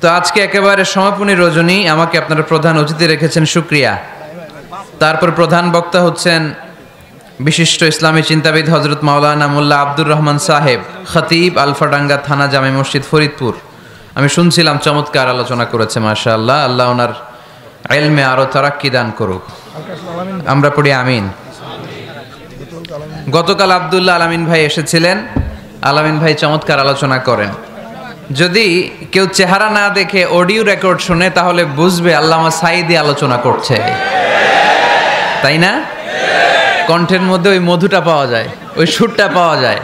তো আজকে একেবারে সমাপনী রজনী, আমাকে আপনারা প্রধান অতিথি রেখেছেন, শুকরিয়া। তারপর প্রধান বক্তা হচ্ছেন বিশিষ্ট ইসলামী চিন্তাবিদ হযরত মাওলানা মোল্লা আব্দুর রহমান সাহেব, খতিব, আলফাডাঙ্গা থানা, জামে মসজিদ, ফরিদপুর। আমি শুনছিলাম চমৎকার আলোচনা করেছে, মাশাআল্লাহ। আল্লাহ ওনার ইলমে আরো তারাক্কি দান করুক, আমরা পড়ি আমিন। গতকাল আব্দুল্লাহ আলামিন ভাই এসেছিলেন। আলামিন ভাই চমৎকার আলোচনা করেন। যদি কেউ চেহারা না দেখে অডিও রেকর্ড শুনে তাহলে বুঝবে আল্লামা সাঈদী আলোচনা করছে, তাই না? কণ্ঠের মধ্যে ওই মধুটা পাওয়া যায়, ওই সুরটা পাওয়া যায়।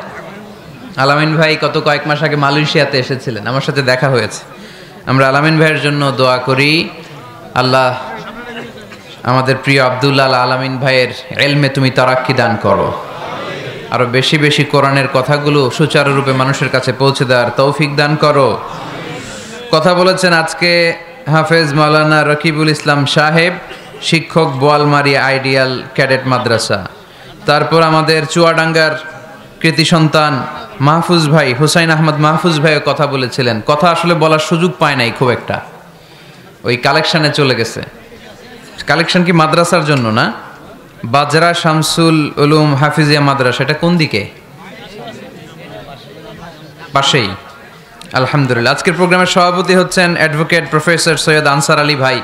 আলামিন ভাই গত কয়েক মাস আগে মালয়েশিয়াতে এসেছিলেন, আমার সাথে দেখা হয়েছে। আমরা আলামিন ভাইয়ের জন্য দোয়া করি, আল্লাহ আমাদের প্রিয় আব্দুল্লাহ আলামিন ভাইয়ের ইলমে তুমি তারাক্কি দান করো, আরো বেশি বেশি কোরআনের কথাগুলো সুচারুরূপে মানুষের কাছে পৌঁছে দেওয়ার তৌফিক দান করো। কথা বলেছেন আজকে হাফেজ মাওলানা রকিবুল ইসলাম সাহেব, শিক্ষক, বোয়ালমারি আইডিয়াল ক্যাডেট মাদ্রাসা। তারপর আমাদের চুয়াডাঙ্গার কৃতি সন্তান মাহফুজ ভাই, হুসাইন আহমদ মাহফুজ ভাইও কথা বলেছিলেন। কথা আসলে বলার সুযোগ পায় নাই খুব একটা, ওই কালেকশনে চলে গেছে। কালেকশন কি মাদ্রাসার জন্য না? বাজরা শামসুল উলুম হাফিজিয়া মাদ্রাসা, এটা কোন দিকে? পাশেই। আলহামদুলিল্লাহ। আজকের প্রোগ্রামের সভাপতি হচ্ছেন advocate professor Syed answer Ali ভাই।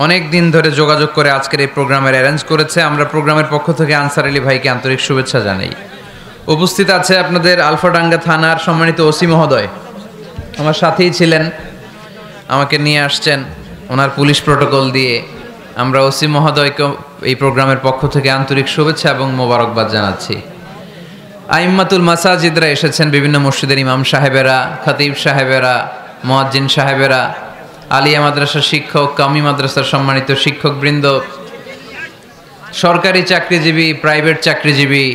অনেক দিন ধরে যোগাযোগ করে আজকের এই প্রোগ্রামের অ্যারেঞ্জ করেছে। আমরা প্রোগ্রামের পক্ষ থেকে আনসার আলী ভাইকে আন্তরিক শুভেচ্ছা জানাই। উপস্থিত আছে আপনাদের আলফাডাঙ্গা থানার সম্মানিত ওসি মহোদয়, আমার সাথেই ছিলেন, আমাকে নিয়ে আসছেন ওনার পুলিশ প্রোটোকল দিয়ে। আমরা ওসি মহোদয়কে এই প্রোগ্রামের পক্ষ থেকে আন্তরিক শুভেচ্ছা এবং মোবারকবাদ জানাচ্ছি। আইম্মাতুল মাসাজিদরা এসেছেন, বিভিন্ন মসজিদের ইমাম সাহেবেরা, খতিব সাহেবেরা, মুয়াজ্জিন সাহেবেরা, আলিয়া মাদ্রাসার শিক্ষক, কামি মাদ্রাসার সম্মানিত শিক্ষকবৃন্দ, সরকারি চাকরিজীবী, প্রাইভেট চাকরিজীবী,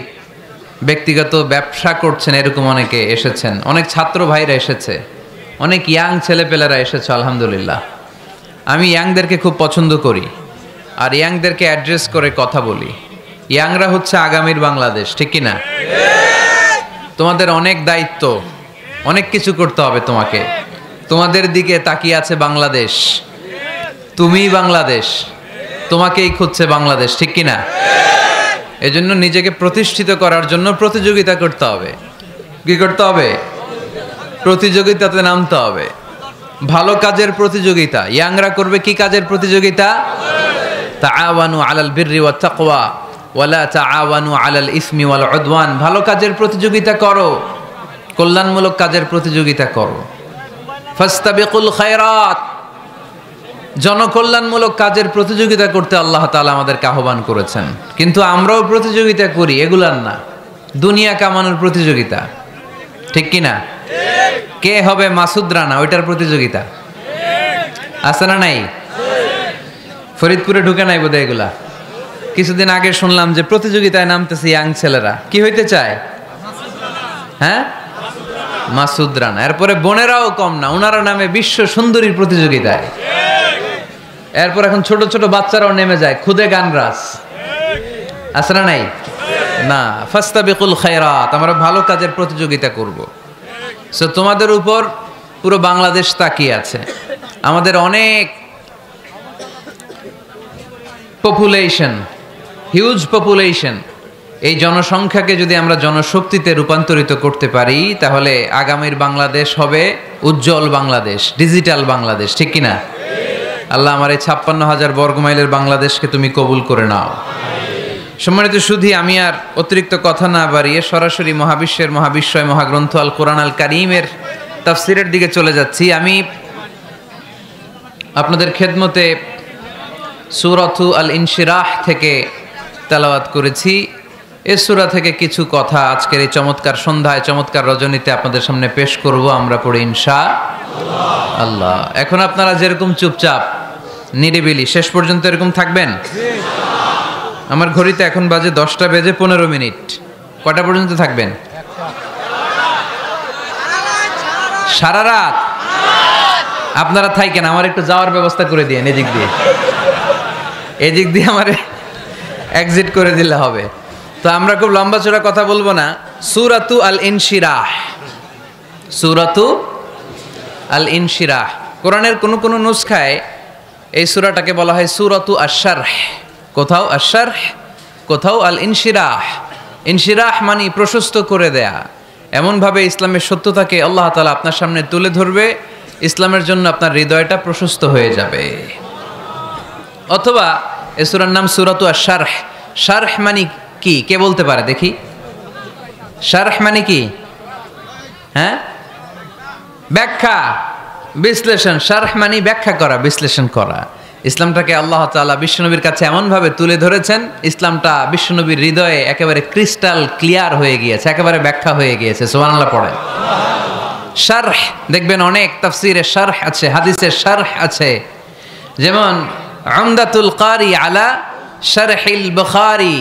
ব্যক্তিগত ব্যবসা করছেন এরকম অনেকে এসেছেন। অনেক ছাত্র ভাইরা এসেছে, অনেক ইয়াং ছেলেপেলেরা এসেছে, আলহামদুলিল্লাহ। আমি ইয়াংদেরকে খুব পছন্দ করি আর ইয়াংদেরকে অ্যাড্রেস করে কথা বলি। ইয়াংরা হচ্ছে আগামীর বাংলাদেশ, ঠিক কি না? তোমাদের অনেক দায়িত্ব, অনেক কিছু করতে হবে তোমাকে। তোমাদের দিকে তাকিয়ে আছে বাংলাদেশ, তুমিই বাংলাদেশ, তোমাকেই খুঁজছে বাংলাদেশ, ঠিক কি না? এজন্য নিজেকে প্রতিষ্ঠিত করার জন্য প্রতিযোগিতা করতে হবে। কি করতে হবে? প্রতিযোগিতাতে নামতে হবে, ভালো কাজের প্রতিযোগিতা। ইয়াংরা করবে কি কাজের প্রতিযোগিতা? তাআওয়ানু আলাল বিররি ওয়াত তাকওয়া ওয়ালা তাআওয়ানু আলাল ইসমি ওয়াল উদওয়ান। ভালো কাজের প্রতিযোগিতা করো, কল্যাণমূলক কাজের প্রতিযোগিতা করো। ফাস্তাবিকুল খায়রাত, জনকল্যাণমূলক কাজের প্রতিযোগিতা করতে আল্লাহ তাআলা আমাদেরকে আহ্বান করেছেন। কিন্তু আমরাও প্রতিযোগিতা করি, এগুলার না, দুনিয়া কামানোর প্রতিযোগিতা, ঠিক কি না? কে হবে মাসুদ রানা, ওইটার প্রতিযোগিতা আছে না নাই? ফরিদপুরে ঢুকে নাই বোধহয় এগুলা। কিছুদিন আগে শুনলাম যে প্রতিযোগিতায় নামতেছে ইয়াং ছেলেরা, কি হইতে চায়? হ্যাঁ, মাসুদ রানা। এরপরে বোনেরাও কম না, ওনারা নামে বিশ্ব সুন্দরীর প্রতিযোগিতায়। এরপর এখন ছোট ছোট বাচ্চারাও নেমে যায় খুদে গানরাস, আছে না নাই? না, ফাস্তাবিকুল খায়রাত, আমরা ভালো কাজের প্রতিযোগিতা করব। সো তোমাদের উপর পুরো বাংলাদেশ তাকিয়ে আছে। আমাদের অনেক পপুলেশন, হিউজ পপুলেশন। এই জনসংখ্যাকে যদি আমরা জনশক্তিতে রূপান্তরিত করতে পারি তাহলে আগামীর বাংলাদেশ হবে উজ্জ্বল বাংলাদেশ, ডিজিটাল বাংলাদেশ, ঠিক কিনা? আল্লাহ আমার এই 56,000 বর্গমাইলের বাংলাদেশকে তুমি কবুল করে নাও। সম্মানিত সুধী, আমি আর অতিরিক্ত কথা না বাড়িয়ে সরাসরি মহাবিশ্বের মহাবিশ্বয় মহাগ্রন্থ আল কোরআন আল কারীমের তাফসীরের দিকে চলে যাচ্ছি। আমি আপনাদের খেদমতে সূরাতু আল ইনশিরাহ থেকে তেলাওয়াত করেছি। এই সূরা থেকে কিছু কথা আজকের এই চমৎকার সন্ধ্যায়, চমৎকার রজনীতে আপনাদের সামনে পেশ করব। আমরা পড়ি ইনশাআল্লাহ। এখন আপনারা যেরকম চুপচাপ নিরিবিলি শেষ পর্যন্ত এরকম থাকবেন। আমার ঘড়িতে এখন বাজে 10টা বেজে 15 মিনিট। কটা পর্যন্ত থাকবেন? সারা রাত। আপনারা থাকেন, আমার একটু যাওয়ার ব্যবস্থা করে দিয়েন এদিক দিয়ে আমার এক্সিট করে দিলে হবে। তো আমরা খুব লম্বা চড়া কথা বলবো না। সূরাতু আল ইনশিরাহ, সূরাতু আল ইনশিরাহ কোরআনের কোন কোন নুসখায় এই সূরাটাকে বলা হয় সূরাতু আশ-শারহ, কোথাও আশ-শারহ, কোথাও আল ইনশিরাহ। ইনশিরাহ মানে প্রশস্ত করে দেয়া, এমনভাবে ইসলামের সত্যতাকে আল্লাহ তাআলা আপনার সামনে তুলে ধরবে, ইসলামের জন্য আপনার হৃদয়টা প্রশস্ত হয়ে যাবে। অথবা এই সূরার নাম সূরাতু আশ-শারহ। শারহ মানে কি, কে বলতে পারে দেখি? শারহ মানে কি? হ্যাঁ, ব্যাখ্যা, বিশ্লেষণ। শারহ মানে ব্যাখ্যা করা, বিশ্লেষণ করা। ইসলামটাকে আল্লাহ তাআলা বিশ্বনবীর কাছে এমনভাবে তুলে ধরেছেন, ইসলামটা বিশ্বনবীর হৃদয়ে একেবারে ক্রিস্টাল ক্লিয়ার হয়ে গিয়েছে, একেবারে ব্যাখ্যা হয়ে গিয়েছে। সুবহানাল্লাহ পড়েন। শারহ দেখবেন অনেক তাফসীরে শারহ আছে, হাদিসের শারহ আছে। যেমন উমদাতুল কারি আলা শারহিল বুখারী,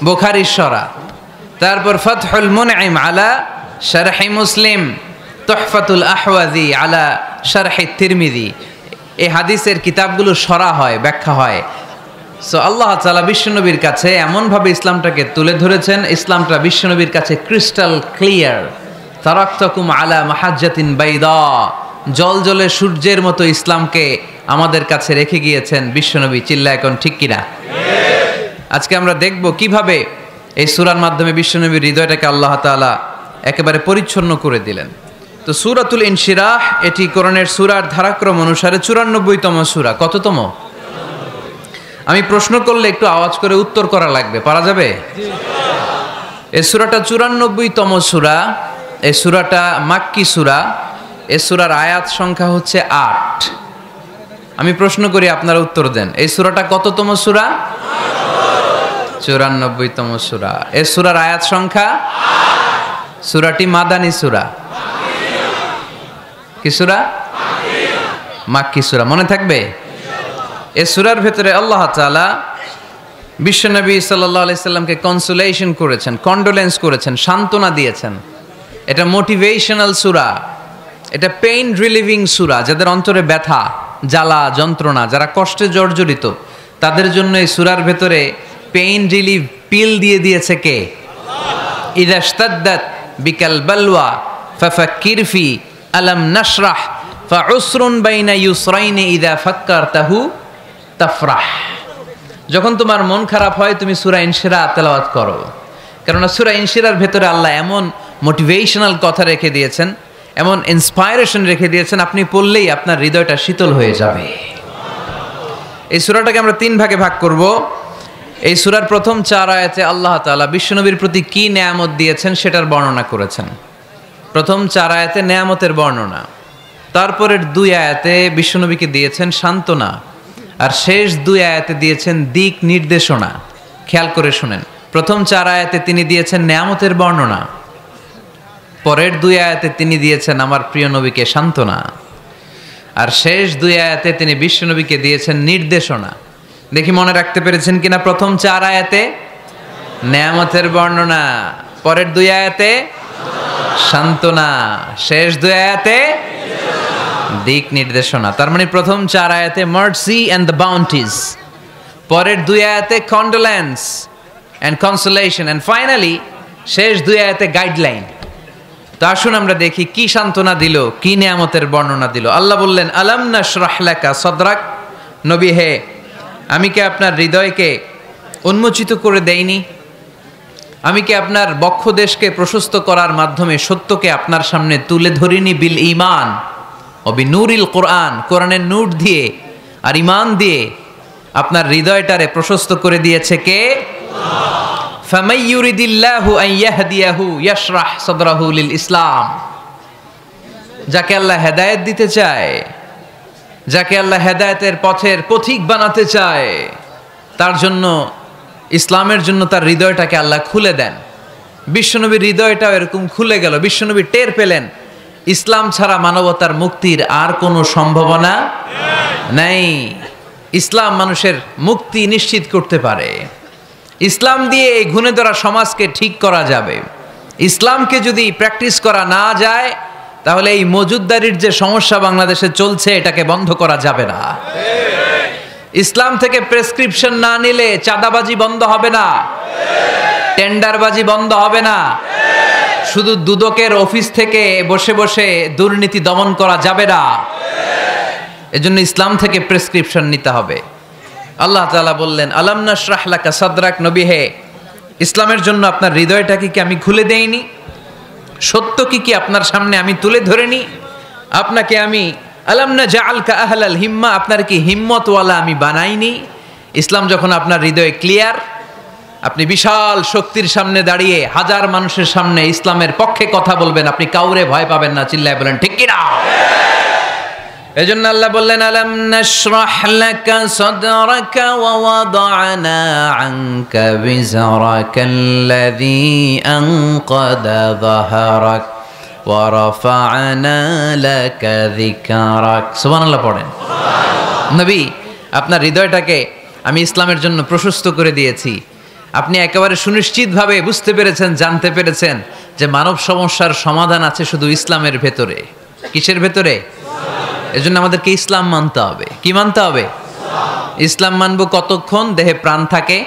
বুখারীর শরহ। তারপর ফাতহুল মুনঈম আলা শারহি মুসলিম, তুহফাতুল আহওয়াজি আলা শারহি তিরমিজি। এই হাদিসের কিতাবগুলো শরা হয়, ব্যাখ্যা হয়। সো আল্লাহ তাআলা বিশ্বনবীর কাছে এমনভাবে ইসলামটাকে তুলে ধরেছেন, ইসলামটা বিশ্বনবীর কাছে ক্রিস্টাল ক্লিয়ার। তারাকতুকুম আলা মাহাজ্জাতিন বাইদা, জলজলে সূর্যের মতো ইসলামকে আমাদের কাছে রেখে গিয়েছেন বিশ্বনবী। চিল্লা এখন ঠিক কিনা? আজকে আমরা দেখব কিভাবে এই সূরার মাধ্যমে বিশ্বনবীর হৃদয়টাকে আল্লাহ তাআলা একেবারে পরিচ্ছন্ন করে দিলেন। তো সূরাতুল ইনশিরাহ এটি কোরআনের সূরার ধারাক্রম অনুসারে 94তম সূরা। কততম? আমি প্রশ্ন করলে একটু আওয়াজ করে উত্তর করা লাগবে, পারা যাবে? এই সূরাটা 94তম সূরা। এই সূরাটা মাক্কি সূরা। এই সূরার আয়াত সংখ্যা হচ্ছে 8। আমি প্রশ্ন করি, আপনারা উত্তর দেন। এই সূরাটা কততম সূরা? 94তম সূরা। এই সূরার আয়াত সংখ্যা 8। সূরাটি মাদানী সূরা। কি সূরা? মাক্কি সূরা। মনে থাকবে? এই সূরার ভেতরে আল্লাহ তাআলা বিশ্বনবী সাল্লাল্লাহু আলাইহি সাল্লামকে কনসোলেশন করেছেন, কন্ডোলেন্স করেছেন, সান্ত্বনা দিয়েছেন। এটা মোটিভেশনাল সূরা, এটা পেইন রিলিভিং সূরা। যাদের অন্তরে ব্যথা, জ্বালা, যন্ত্রণা, যারা কষ্টে জর্জরিত, তাদের জন্য এই সূরার ভেতরে পেইন রিলিভ পিল দিয়ে দিয়েছে কে? আল্লাহ। ইযা ইশতাদ্দাত বিকাল বালওয়া ফাফাক্কির ফি আলাম নাশরাহ ফাউসরুন বাইনা ইউসরাইনি ইযা ফাক্কারতাহু তাফরাহ। যখন তোমার মন খারাপ হয় তুমি সূরা ইনশিরাহ তেলাওয়াত করো, কারণ সূরা ইনশিরাহর ভেতরে আল্লাহ এমন মোটিভেশনাল কথা রেখে দিয়েছেন, এমন ইন্সপায়ারেশন রেখে দিয়েছেন, আপনি পড়লেই আপনার হৃদয়টা শীতল হয়ে যাবে। এই সূরাটাকে আমরা 3 ভাগে ভাগ করব। এই সূরার প্রথম 4 আয়াতে আল্লাহ তাআলা বিশ্বনবীর প্রতি কি নেয়ামত দিয়েছেন সেটার বর্ণনা করেছেন। প্রথম 4 আয়াতে নেয়ামতের বর্ণনা, তারপরের 2 আয়াতে বিশ্বনবীকে দিয়েছেন সান্ত্বনা, আর শেষ 2 আয়াতে দিয়েছেন দিক নির্দেশনা। খেয়াল করে শুনেন, প্রথম 4 আয়াতে তিনি দিয়েছেন নেয়ামতের বর্ণনা, পরের 2 আয়াতে তিনি দিয়েছেন আমার প্রিয় নবীকে সান্ত্বনা, আর শেষ 2 আয়াতে তিনি বিশ্বনবীকে দিয়েছেন নির্দেশনা। দেখি মনে রাখতে পেরেছেন কিনা? প্রথম 4 আয়াতে নেয়ামতের বর্ণনা, পরের 2 আয়াতে সান্ত্বনা, শেষ 2 আয়াতে দিক নির্দেশনা। তার মানে প্রথম 4 আয়াতে মার্সি এন্ড দ্য বাউন্টিজ, পরের 2 আয়াতে condolence and consolation, and finally শেষ 2 আয়াতে গাইডলাইন। তো আসুন আমরা দেখি কি সান্ত্বনা দিল, কি নিয়ামতের বর্ণনা দিল। আল্লাহ বললেন, আলাম নাশরাহ লাকা সাদরাক, নবী হে, আমি কি আপনার হৃদয়কে উন্মোচিত করে দেইনি? আমি কি আপনার বক্ষদেশকে প্রশস্ত করার মাধ্যমে সত্যকে আপনার সামনে তুলে ধরিনি? বিল ঈমান ও বিনূরিল কোরআন, কোরআনের নূর দিয়ে আর ঈমান দিয়ে আপনার হৃদয়টারে প্রশস্ত করে দিয়েছে কে? আল্লাহ। ফামাই ইউরিদিল্লাহু আন ইয়াহদিয়াহু ইয়াশরাহ সাদরাহু লিল ইসলাম, যাকে আল্লাহ হেদায়েত দিতে চায়, যাকে আল্লাহ হেদায়েতের পথের পথিক বানাতে চায়, তার জন্য, ইসলামের জন্য তার হৃদয়টাকে আল্লাহ খুলে দেন। বিশ্বনবীর হৃদয়টাও এরকম খুলে গেল। বিশ্বনবী টের পেলেন ইসলাম ছাড়া মানবতার মুক্তির আর কোনো সম্ভাবনা নেই। ইসলাম মানুষের মুক্তি নিশ্চিত করতে পারে। ইসলাম দিয়ে এই ঘুণে ধরা সমাজকে ঠিক করা যাবে। ইসলামকে যদি প্র্যাকটিস করা না যায় তাহলে এই মজুদদারির যে সমস্যা বাংলাদেশে চলছে এটাকে বন্ধ করা যাবে না। ইসলাম থেকে প্রেসক্রিপশন না নিলে চাঁদাবাজি বন্ধ হবে না, টেন্ডারবাজি বন্ধ হবে না, শুধু দুদকের অফিস থেকে বসে বসে দুর্নীতি দমন করা যাবে না। এজন্য ইসলাম থেকে প্রেসক্রিপশন নিতে হবে। আল্লাহ তাআলা বললেন, আলাম নাশরাহ লাকা সাদরাক, নবী হে, ইসলামের জন্য আপনার হৃদয়টাকে কি আমি খুলে দেইনি? সত্য কি আপনার সামনে আমি তুলে ধরিনি? আপনাকে আমি আলাম নাজআলকা আহলাল হিম্মা, আপনার কি হিম্মতওয়ালা আমি বানাইনি? ইসলাম যখন আপনার হৃদয়ে ক্লিয়ার, আপনি বিশাল শক্তির সামনে দাঁড়িয়ে হাজার মানুষের সামনে ইসলামের পক্ষে কথা বলবেন, আপনি কাউরে ভয় পাবেন না। চিল্লায় বলেন ঠিক কিনা? এজন্য আল্লাহ বললেন, আলাম নাশরাহ লাকা সাদরাকা ওয়া ওয়াদা'না আনকা বিজরাকাল্লাযী আনকাদা যাহরাক ওয়া রাফা'না লাকা যিকরাক। সুবহানাল্লাহ পড়েন। নবী, আপনার হৃদয়টাকে আমি ইসলামের জন্য প্রশস্ত করে দিয়েছি। আপনি একেবারে সুনিশ্চিতভাবে বুঝতে পেরেছেন, জানতে পেরেছেন যে মানব সমস্যার সমাধান আছে শুধু ইসলামের ভেতরে। কিসের ভেতরে? এজন্য আমাদেরকে ইসলাম মানতে হবে। কি মানতে হবে? ইসলাম মানবো কতক্ষণ দেহে প্রাণ থাকে?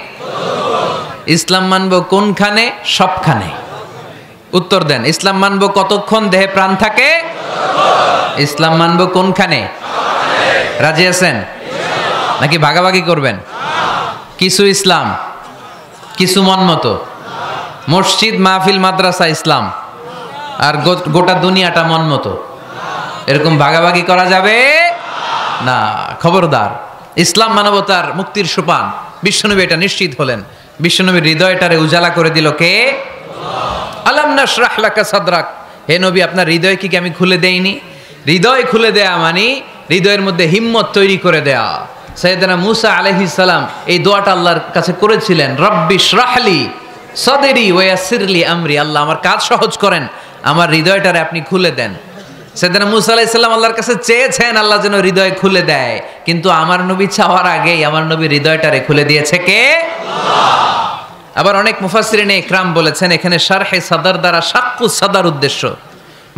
ইসলাম মানবো কোনখানে? সবখানে। উত্তর দেন, ইসলাম মানবো কতক্ষণ দেহে প্রাণ থাকে? ইসলাম মানবো কোনখানে? রাজি আছেন নাকি ভাগাভাগি করবেন? কিছু ইসলাম, কিছু মন মতো। মসজিদ, মাহফিল, মাদ্রাসা ইসলাম, আর গোটা দুনিয়াটা মন মতো। এরকম ভাগাভাগি করা যাবে না, খবরদার। ইসলাম মানবতার মুক্তির সোপান। বিশ্বনবী এটা নিশ্চিত হলেন। বিশ্বনবীর হৃদয়টারে উজালা করে দিল কে? আলাম নাশরাহ লাকা সাদরাক, হে নবী, আপনার হৃদয় কি আমি খুলে দেইনি? হৃদয় খুলে দেয়া মানে হৃদয়ের মধ্যে হিম্মত তৈরি করে দেয়া। সাইয়েদনা মূসা আলাইহিস সালাম এই দোয়াটা আল্লাহর কাছে করেছিলেন, রব্বি শরাহলি সাদরি ওয়া ইয়াসসিরলি আমরি, আল্লাহ আমার কাজ সহজ করেন, আমার হৃদয়টারে আপনি খুলে দেন। সাইয়েদনা মূসা আলাইহিস সালাম আল্লাহর কাছে চেয়েছেন আল্লাহ যেন হৃদয় খুলে দেয়, কিন্তু আমার নবী চাওয়ার আগেই আমার নবীর হৃদয়টারে খুলে দিয়েছে কে? আল্লাহ। আবার অনেক মুফাসসিরিনে ইকরাম বলেছেন এখানে শারহে সাদর দ্বারা শাক্কু সাদর উদ্দেশ্য,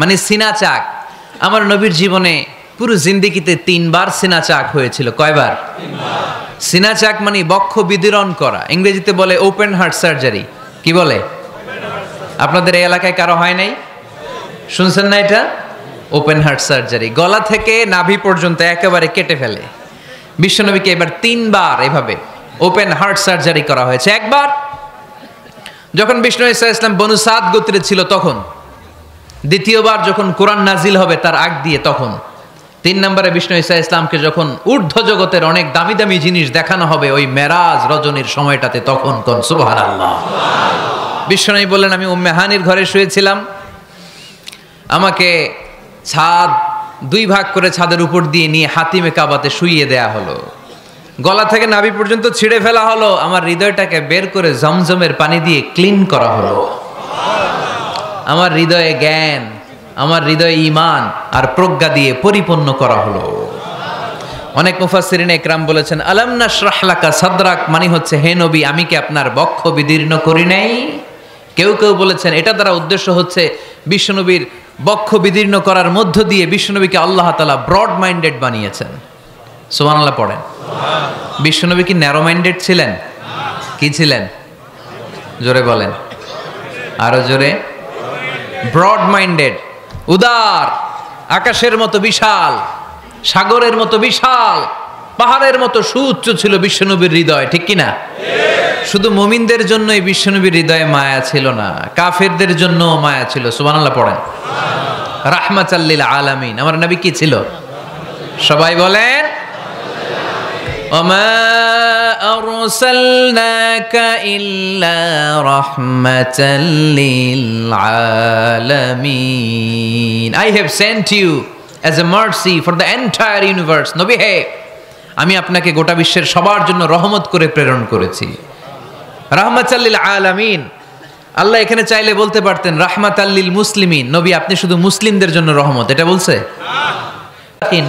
মানে সিনা চাক। আমার নবীর জীবনে পুরো জিন্দেগিতে 3 বার সিনা চাক হয়েছিল। কয়বার? 3 বার। সিনা চাক মানে বক্ষ বিদীর্ণ করা, ইংরেজিতে বলে ওপেন হার্ট সার্জারি। কি বলে? আপনাদের এই এলাকায় কারো হয় নাই? শুনছেন না এটা? ওপেন হার্ট সার্জারি, গলা থেকে নাভি পর্যন্ত একেবারে কেটে ফেলে। বিশ্বনবীকে এবার 3 বার এভাবে ওপেন হার্ট সার্জারি করা হয়েছে। একবার যখন বিষ্ণু ঈসা ইসলাম বনু সাদ গোত্রে ছিল তখন, দ্বিতীয়বার যখন কোরআন নাজিল হবে তার আগ দিয়ে তখন, 3 নম্বরে বিষ্ণু ঈসা ইসলামকে যখন ঊর্ধ্ব জগতের অনেক দামি দামি জিনিস দেখানো হবে ওই মেরাজ রজনীর সময়টাতে, তখন কোন সুবহানাল্লাহ। বিশ্বনবী বললেন, আমি উম্মে হানির ঘরে শুয়েছিলাম, আমাকে ছাদ 2 ভাগ করে ছাদের উপর দিয়ে নিয়ে হাতিমে কাবাতে শুইয়ে দেয়া হলো, গলা থেকে নাভি পর্যন্ত ছিঁড়ে ফেলা হলো, আমার হৃদয়টাকে বের করে জমজমের পানি দিয়ে ক্লিন করা হলো। আমার হৃদয়ে জ্ঞান, আমার হৃদয়ে ঈমান আর প্রজ্ঞা দিয়ে পরিপূর্ণ করা হলো। অনেক মুফাসসিরিনে ইকরাম বলেছেন, আলাম নাশরাহ লাকা সাদরাক মানে হচ্ছে, হে নবী, আমি কি আপনার বক্ষ বিদীর্ণ করি নাই? কেউ কেউ বলেছেন এটা দ্বারা উদ্দেশ্য হচ্ছে বিশ্বনবীর বক্ষ বিদীর্ণ করার মধ্য দিয়ে বিশ্বনবীকে আল্লাহ তাআলা ব্রড মাইন্ডেড বানিয়েছেন। সুবহানাল্লাহ পড়েন। বিশ্বনবী কি ন্যারো মাইন্ডেড ছিলেন? কি ছিলেন? জোরে বলেন, আরো জোরে। ব্রড মাইন্ডেড, উদার, আকাশের মতো বিশাল, সাগরের মতো বিশাল, পাহাড়ের মতো সুউচ্চ ছিল বিশ্বনবীর হৃদয়। ঠিক কিনা? শুধু মুমিনদের জন্যই বিশ্বনবীর হৃদয়ে মায়া ছিল না, কাফেরদের জন্য মায়া ছিল। সুবহানাল্লাহ পড়েন। রাহমাতাল লিল আলামিন, আমার নবী কি ছিল? সবাই বলেন, ওমা আরসালনাকা ইল্লা রাহমাতাল লিল আলামিন। I have sent you as a mercy for the entire universe. নবী হে, আমি আপনাকে গোটা বিশ্বের সবার জন্য রহমত করে প্রেরণ করেছি। রাহমাতাল লিল আলামিন, আল্লাহ এখানে চাইলে বলতে পারতেন রাহমাতাল লিল মুসলিমিন, নবী আপনি শুধু মুসলিমদের জন্য রহমত, এটা বলছে?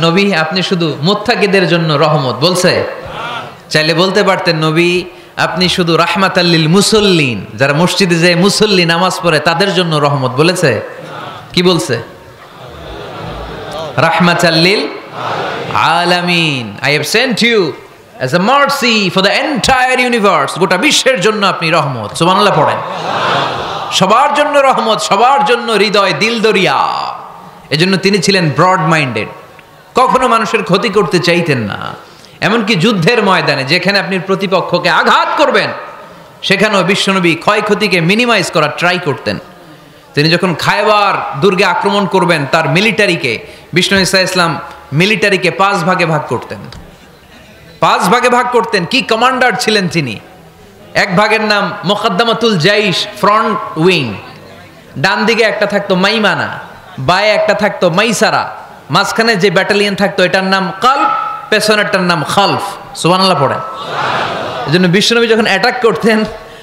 নবী আপনি শুধু মুত্তাকিদের জন্য রহমত, বলছে? চাইলে বলতে পারতেন নবী আপনি শুধু রাহমাতাল লিল মুসল্লিন, যারা মসজিদে যায় মুসল্লি নামাজ পড়ে তাদের জন্য রহমত, বলেছে? কি বলছে? রাহমাতাল লিল আলামিন, I have sent you as a mercy for the entire universe, গোটা বিশ্বের জন্য আপনি রহমত। সুবহানাল্লাহ পড়েন। সবার জন্য রহমত, সবার জন্য হৃদয় দিল দরিয়া। এজন্য তিনি ছিলেন ব্রড মাইন্ডেড। কখনো মানুষের ক্ষতি করতে চাইতেন না। এমনকি যুদ্ধের ময়দানে যেখানে আপনি প্রতিপক্ষকে আঘাত করবেন সেখানেও বিশ্বনবী ক্ষয়ক্ষতিকে মিনিমাইজ করার ট্রাই করতেন। তিনি যখন খায়বার দুর্গে আক্রমণ করবেন তার মিলিটারিকে, বিষ্ণু ইসা ইসলাম মিলিটারিকে 5 ভাগে ভাগ করতেন। 5 ভাগে ভাগ করতেন। কি কমান্ডার ছিলেন তিনি! এক ভাগের নাম মুকদ্দমাতুল জাইশ, ফ্রন্ট উইং। ডান দিকে একটা থাকতো মাইমানা, বায়ে একটা থাকতো মাইসারা, মাঝখানে যে ব্যাটালিয়ন থাকতো এটার নাম কালব, পেছনেরটার নাম খালফ। সুবহানাল্লাহ পড়ে। এজন্য বিশ্বনবী যখন অ্যাটাক করতেন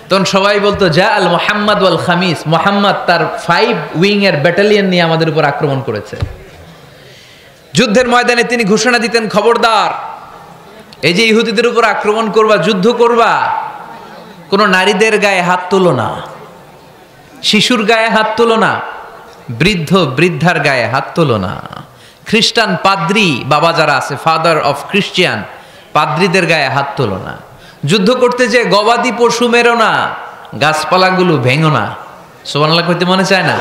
তখন সবাই বলতো যা আল মুহাম্মদ ওয়াল খামিস, মুহাম্মদ তার 5 উইং এর ব্যাটালিয়ন নিয়ে আমাদের উপর আক্রমণ করেছে। যুদ্ধের ময়দানে তিনি ঘোষণা দিতেন, খবরদার, এই যে ইহুদিদের উপর আক্রমণ করবা, যুদ্ধ করবা, কোনো নারীদের গায়ে হাত তুলো না, শিশুর গায়ে হাত তুলো না, বৃদ্ধ বৃদ্ধার গায়ে হাত তুলো না, খ্রিস্টান পাদ্রী বাবা যারা আছে, ফাদার অফ খ্রিস্টিয়ান, পাদ্রীদের গায়ে হাত তুলো না। যুদ্ধ করতে যে গবাদি পশু মেরো না, গাছপালাগুলো ভেঙো না। সুবহানাল্লাহ কইতে মনে চায় না?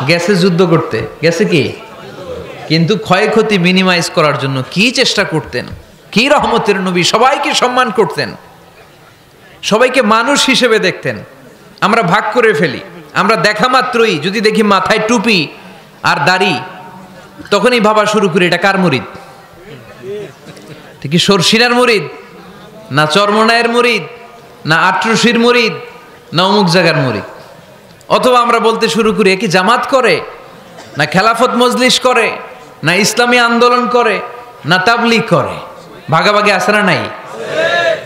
গেছে যুদ্ধ করতে, গেছে কি, কিন্তু ক্ষয়ক্ষতি মিনিমাইজ করার জন্য কি চেষ্টা করতেন! কি রহমতের নবী! সবাইকে সম্মান করতেন, সবাইকে মানুষ হিসেবে দেখতেন। আমরা ভাগ করে ফেলি, আমরা দেখা মাত্রই যদি দেখি মাথায় টুপি আর দাড়ি, তখনই ভাবা শুরু করি এটা কার মুরিদ? ঠিক সরসিনার মুরিদ, না চরমনায়ের মুরিদ, না আট্রসির মুরিদ, না অমুক জায়গার মুরিদ। অথবা আমরা বলতে শুরু করি কি জামাত করে, না খেলাফত মজলিস করে, না ইসলামী আন্দোলন করে, না তাবলীগ করে। ভাগাভাগি আছে না নাই?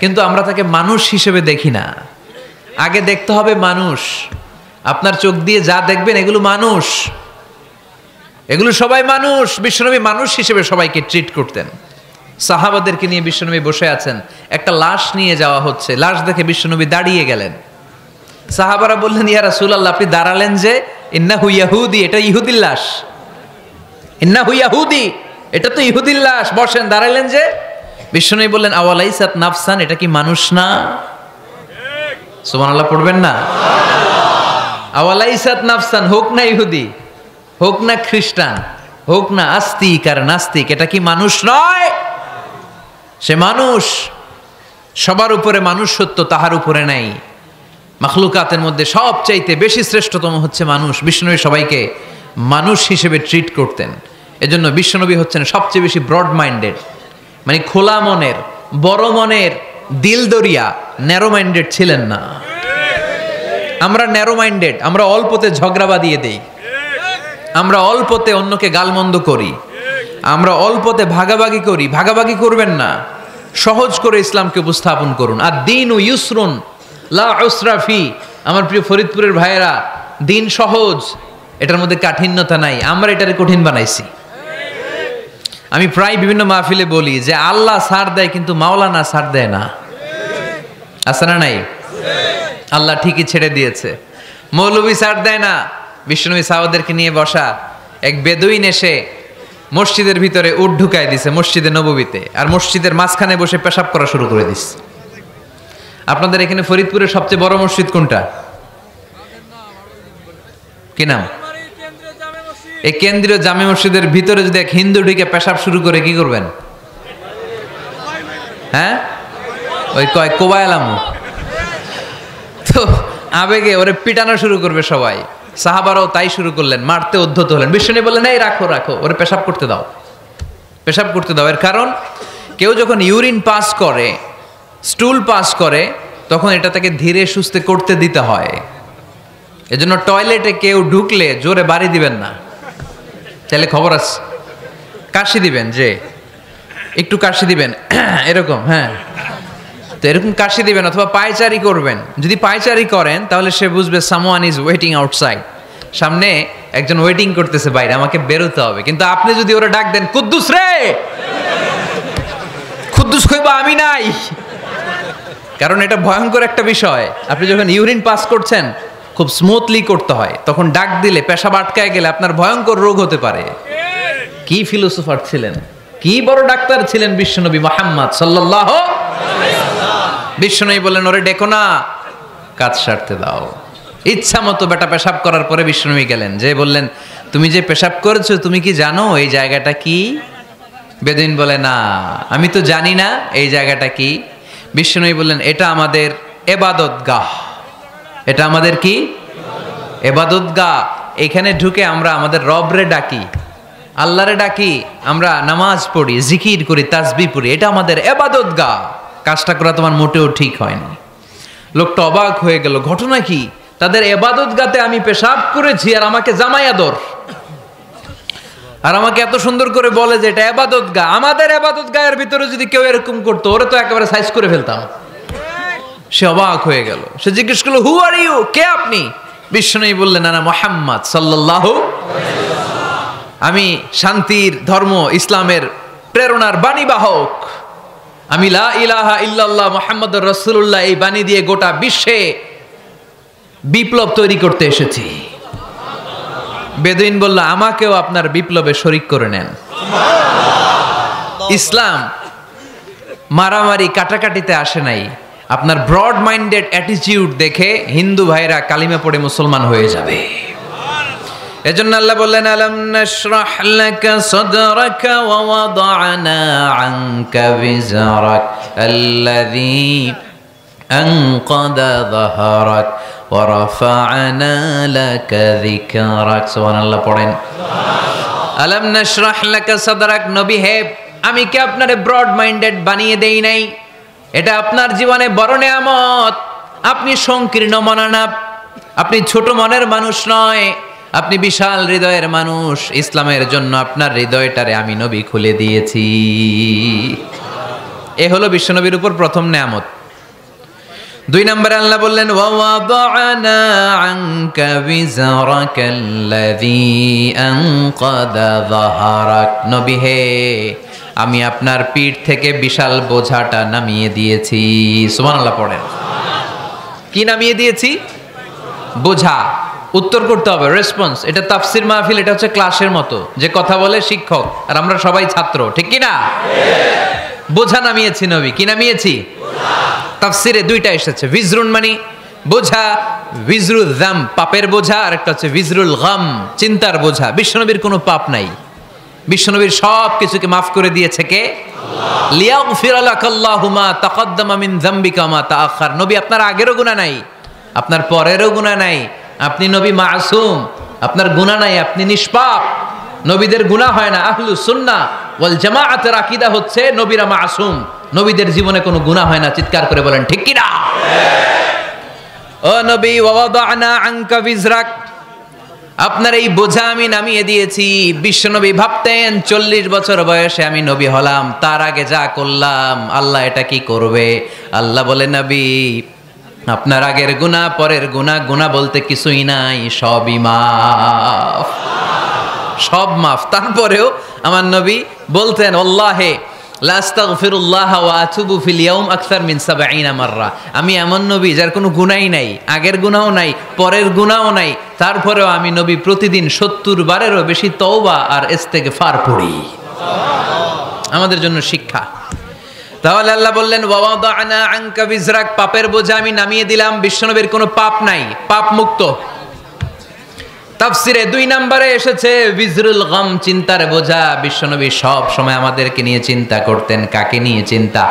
কিন্তু আমরা তাকে মানুষ হিসেবে দেখি না। আগে দেখতে হবে মানুষ। আপনার চোখ দিয়ে যা দেখবেন এগুলো মানুষ, এগুলো সবাই মানুষ। বিশ্বনবী মানুষ হিসেবে সবাইকে ট্রিট করতেন। সাহাবাদেরকে নিয়ে বিশ্বনবী বসে আছেন, একটা লাশ নিয়ে যাওয়া হচ্ছে, লাশ দেখে বিশ্বনবী দাঁড়িয়ে গেলেন। সাহাবারা বললেন, ইয়া রাসূলুল্লাহ, আপনি দাঁড়ালেন যে? ইন্নাহু ইয়াহুদি, এটা ইহুদির লাশ। ইন্নাহু ইয়াহুদি, এটা তো ইহুদির লাশ, বসেন, দাঁড়ালেন যে? বিশ্বনবী বললেন, আওয়ালাইসাত নাফসান, এটা কি মানুষ না? সুবহানাল্লাহ পড়বেন না? আওয়ালাইসাত নাফসান, হোক না ইহুদি, হোক না খ্রিস্টান, হোক না আস্তিক আর নাস্তিক, এটা কি মানুষ নয়? সে মানুষ। সবার উপরে মানুষ সত্য, তাহার উপরে নাই। মাখলুকাতের মধ্যে সবচাইতে বেশি শ্রেষ্ঠতম হচ্ছে মানুষ। বিশ্বনবী সবাইকে মানুষ হিসেবে ট্রিট করতেন। এজন্য বিশ্বনবী হচ্ছেন সবচেয়ে বেশি ব্রড মাইন্ডেড, মানে খোলা মনের, বড় মনের, দিল দরিয়া, ন্যারো মাইন্ডেড ছিলেন না। আমরা ন্যারো মাইন্ডেড, আমরা অল্পতে ঝগড়া বাঁধিয়ে দেই, আমরা অল্পতে অন্যকে গালমন্দ করি, আমরা অল্পতে ভাগাভাগি করি। ভাগাভাগি করবেন না, সহজ করে ইসলামকে উপস্থাপন করুন। আর দিন ও ইউসরুন লা উসরা ফি। আমার প্রিয় ফরিদপুরের ভাইয়েরা, দিন সহজ, এটার মধ্যে কাঠিন্যতা নাই। আমরা এটারে কঠিন বানাইছি। আমি প্রায় বিভিন্ন মাহফিলে বলি যে আল্লাহ ছাড় দেয় কিন্তু মাওলানা ছাড় দেয় না। আছে না নাই? আল্লাহ ঠিকই ছেড়ে দিয়েছে। মৌলবী ছাড় দেয় না। বিশ্বনবী সাহাবাদেরকে নিয়ে বসা, এক বেদুইন এসে মসজিদের ভিতরে উট ঢুকায় দিছে, মসজিদে নববীতে, আর মসজিদের মাঝখানে বসে পেশাব করা শুরু করে দিস। আপনাদের এখানে ফরিদপুরের সবচেয়ে বড় মসজিদ কোনটা? কি নাম? এই কেন্দ্রীয় জামে মসজিদের ভিতরে যদি এক হিন্দু ঢুকে পেশাব শুরু করে কি করবেন? হ্যাঁ, ওই কয় কোবায়ালামু। তো আবেগে ওরে পিটানো শুরু করবে সবাই। সাহাবারাও তাই শুরু করলেন, মারতে উদ্ধত হলেন। বিশ্বনবী বললেন, এই রাখো রাখো, ওরে পেশাব করতে দাও, পেশাব করতে দাও। এর কারণ, কেউ যখন ইউরিন পাস করে, স্টুল পাস করে, তখন এটা তাকে ধীরে সুস্থে করতে দিতে হয়। এজন্য টয়লেটে কেউ ঢুকলে জোরে বাড়ি দিবেন না। তাহলে খবর আছে, কাশি দিবেন, যে একটু কাশি দিবেন এরকম, হ্যাঁ, তো এরকম কাশি দিবেন। অথবা পায়চারি করবেন। যদি পায়চারি করেন তাহলে সে বুঝবে সামওয়ান ইজ ওয়েটিং আউটসাইড, সামনে একজন ওয়েটিং করতেছে বাইরে, আমাকে বেরোতে হবে। কিন্তু আপনি যদি ওরা ডাক দেন, কুদ্দুস রে, কুদ্দুস কইবা আমি নাই, কারণ এটা ভয়ঙ্কর একটা বিষয়। আপনি যখন ইউরিন পাস করছেন খুব স্মুথলি করতে হয়, তখন ডাক দিলে পেশাব আটকায় গেলে আপনার ভয়ঙ্কর রোগ হতে পারে। কি ফিলোসোফার ছিলেন, কি বড় ডাক্তার ছিলেন বিশ্বনবী মুহাম্মদ সাল্লাল্লাহু আলাইহি ওয়াসাল্লাম। বিশ্বনবী বললেন, ওরে ডেকো না, কাজ সারতে দাও। ইচ্ছা মতো বেটা পেশাব করার পরে বিশ্বনবী গেলেন, যে বললেন, তুমি যে পেশাব করেছো তুমি কি জানো এই জায়গাটা কি? বেদুইন বলে, না আমি তো জানি না এই জায়গাটা কি। বিশ্বনবী বললেন, এটা আমাদের ইবাদতগাহ। এটা আমাদের কি? ইবাদতগাহ। এখানে ঢুকে আমরা আমাদের রবরে ডাকি, আল্লাহরে ডাকি, আমরা নামাজ পড়ি, জিকির করি, তাসবিহ পড়ি। এটা আমাদের ইবাদতগাহ। কাজটা করা তোমার মোটেও ঠিক হয়নি। লোকটা অবাক হয়ে গেল, ঘটনা কি? তাদের ইবাদতগাতে আমি পেশাব করেছি আর আমাকে জামাই আদর, আর আমাকে এত সুন্দর করে বলে যে এটা ইবাদতগাহ। আমাদের ইবাদতগাহের ভিতরে যদি কেউ এরকম করতো, ওরে তো একেবারে সাইজ করে ফেলতাম। সে অবাক হয়ে গেল। সে জিজ্ঞেস করলো, হু আর ইউ? কে আপনি? বিশ্বনবী বললেন, না মুহাম্মদ সাল্লাল্লাহু আলাইহি ওয়াসাল্লাম, আমি শান্তির ধর্ম ইসলামের প্রেরণার বাণীবাহক। আমি লা ইলাহা ইল্লাল্লাহ মুহাম্মাদুর রাসূলুল্লাহ এই বাণী দিয়ে গোটা বিশ্বে বিপ্লব তৈরি করতে এসেছি। বেদুইন বলল, আমাকেও আপনার বিপ্লবে শরীক করে নেন। ইসলাম মারামারি কাটাকাটিতে আসে নাই। আপনার ব্রড মাইন্ডেড অ্যাটিটিউড দেখে হিন্দু ভাইরা কালিমা পড়ে মুসলমান হয়ে যাবে। এজন্য আল্লাহ বললেন, আলাম নাশরাহ লাকা সাদরাকা ওয়া ওয়াদা'না আনকা বিজরাক আল্লাযী আনকাদা যাহরাক ওয়া রাফা'না লাকা যিকরাক। সুবহানাল্লাহ পড়েন। আলাম নাশরাহ লাকা সাদরাক, নবী হে, আমি কি আপনারে ব্রড মাইন্ডেড বানিয়ে দেই নাই? এটা আপনার জীবনে বড় নেয়ামত। আপনি সংকীর্ণ মনা না, আপনি ছোট মনের মানুষ নয়, আপনি বিশাল হৃদয়ের মানুষ। ইসলামের জন্য আপনার হৃদয়টারে আমি নবী খুলে দিয়েছি। এ হলো বিশ্বনবীর উপর প্রথম নেয়ামত। 2 নম্বরে আল্লাহ বললেন, ওয়া ওয়াদা'না আনকা বিজরাকাল্লাযী আনকাদা যাহরাক। নবী হে, আমি আপনার পিঠ থেকে বিশাল বোঝাটা নামিয়ে দিয়েছি। সুবহানাল্লাহ পড়েন। কি নামিয়ে দিয়েছি? বোঝা। উত্তর করতে হবে, রেসপন্স। এটা তাফসির মাহফিল, এটা হচ্ছে ক্লাসের মতো, যে কথা বলে শিক্ষক আর আমরা সবাই ছাত্র, ঠিক কি না? বোঝা নামিয়েছি নবী। কি নামিয়েছি? তাফসিরে 2টা এসেছে। ভিজরুন মানে বোঝা, ভিজরুল যাম পাপের বোঝা, আর একটা হচ্ছে ভিজরুল গাম চিন্তার বোঝা। বিশ্বনবীর কোনো পাপ নাই, বিশ্বনবীর সব কিছুকে মাফ করে দিয়েছে কে? আল্লাহ। লিয়াগফির লাকাল্লাহু মা তাকদ্দামা মিন যামবিকা মা তাআখার। নবী আপনার আগেরও গুনাহ নাই, আপনার পরেরও গুনাহ নাই। আপনি নবী মাসুম, আপনার গুনাহ নাই, আপনি নিষ্পাপ। নবীদের গুনাহ হয় না। আহলুস সুন্নাহ ওয়াল জামাআতের আকীদা হচ্ছে নবীরা মাসুম, নবীদের জীবনে কোনো গুনাহ হয় না। চিৎকার করে বলেন ঠিক কি না? ও নবী, ওয়া ওয়াদা'না আনকা বিজরাক, আপনার এই বোঝা আমি নামিয়ে দিয়েছি। বিশ্বনবী ভাবতেন 40 বছর বয়সে আমি নবী হলাম, তার আগে যা করলাম আল্লাহ এটা কি করবে? আল্লাহ বলে, নবী আপনার আগের গুনাহ, পরের গুনাহ, গুনাহ বলতে কিছুই নাই, সবই মাফ, সব মাফ। তারপরেও আমার নবী বলতেন, আল্লাহে লা আস্তাগফিরুল্লাহ ওয়া আতুবু ফিল ইয়াউম আকসার মিন 70 মাররা। আমি এমন নবী যার কোনো গুনাহই নাই, আগের গুনাহও নাই, পরের গুনাহও নাই, তারপরেও আমি নবী প্রতিদিন 70 বারেরও বেশি তওবা আর ইস্তেগফার পড়ি। আমাদের জন্য শিক্ষা। তাহলে আল্লাহ বললেন, ওয়া ওয়াদা'না আনকা বিজরাক, পাপের বোঝা আমি নামিয়ে দিলাম। বিশ্বনবীর কোনো পাপ নাই, পাপ মুক্ত। তাফসিরে 2 নম্বরে এসেছে বিজরুল গাম, চিন্তার বোঝা। বিশ্বনবী সব সময় আমাদেরকে নিয়ে চিন্তা করতেন। কাকে নিয়ে চিন্তা?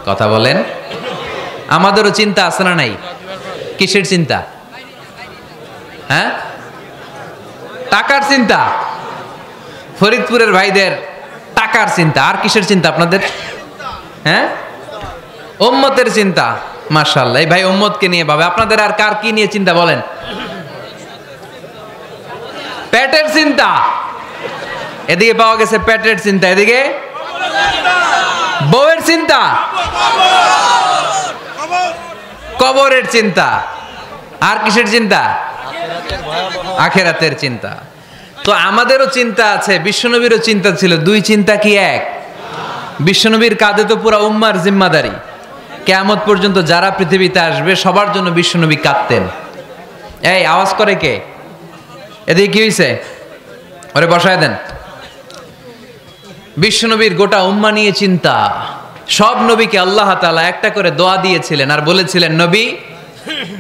কথা বলেন। আমাদেরও চিন্তা আছে না নাই? কিসের চিন্তা? হ্যাঁ, টাকার চিন্তা। ফরিদপুরের ভাইদের টাকার চিন্তা। আর কিসের চিন্তা আপনাদের? হ্যাঁ, উম্মতের চিন্তা। মাশাআল্লাহ, এই ভাই উম্মতকে নিয়ে ভাবে। আপনাদের আর কার কি নিয়ে চিন্তা বলেন? পেটের চিন্তা। এদিকে পাওয়া গেছে পেটের চিন্তা, এদিকে বউয়ের চিন্তা, কবরের চিন্তা। আর কিসের চিন্তা? আখিরাতের চিন্তা। তো আমাদেরও চিন্তা আছে, বিশ্বনবীরও চিন্তা ছিল। 2 চিন্তা কি এক? বিশ্বনবীর কাঁধে তো পুরা উম্মার জিম্মাদারি। কিয়ামত পর্যন্ত যারা পৃথিবীতে আসবে সবার জন্য বিশ্বনবী কাঁদতেন। এই আওয়াজ করে কে? এদিকে কি হয়েছে? ওরে বসায় দেন। বিশ্বনবীর গোটা উম্মা নিয়ে চিন্তা। সব নবীকে আল্লাহ তাআলা একটা করে দোয়া দিয়েছিলেন আর বলেছিলেন, নবী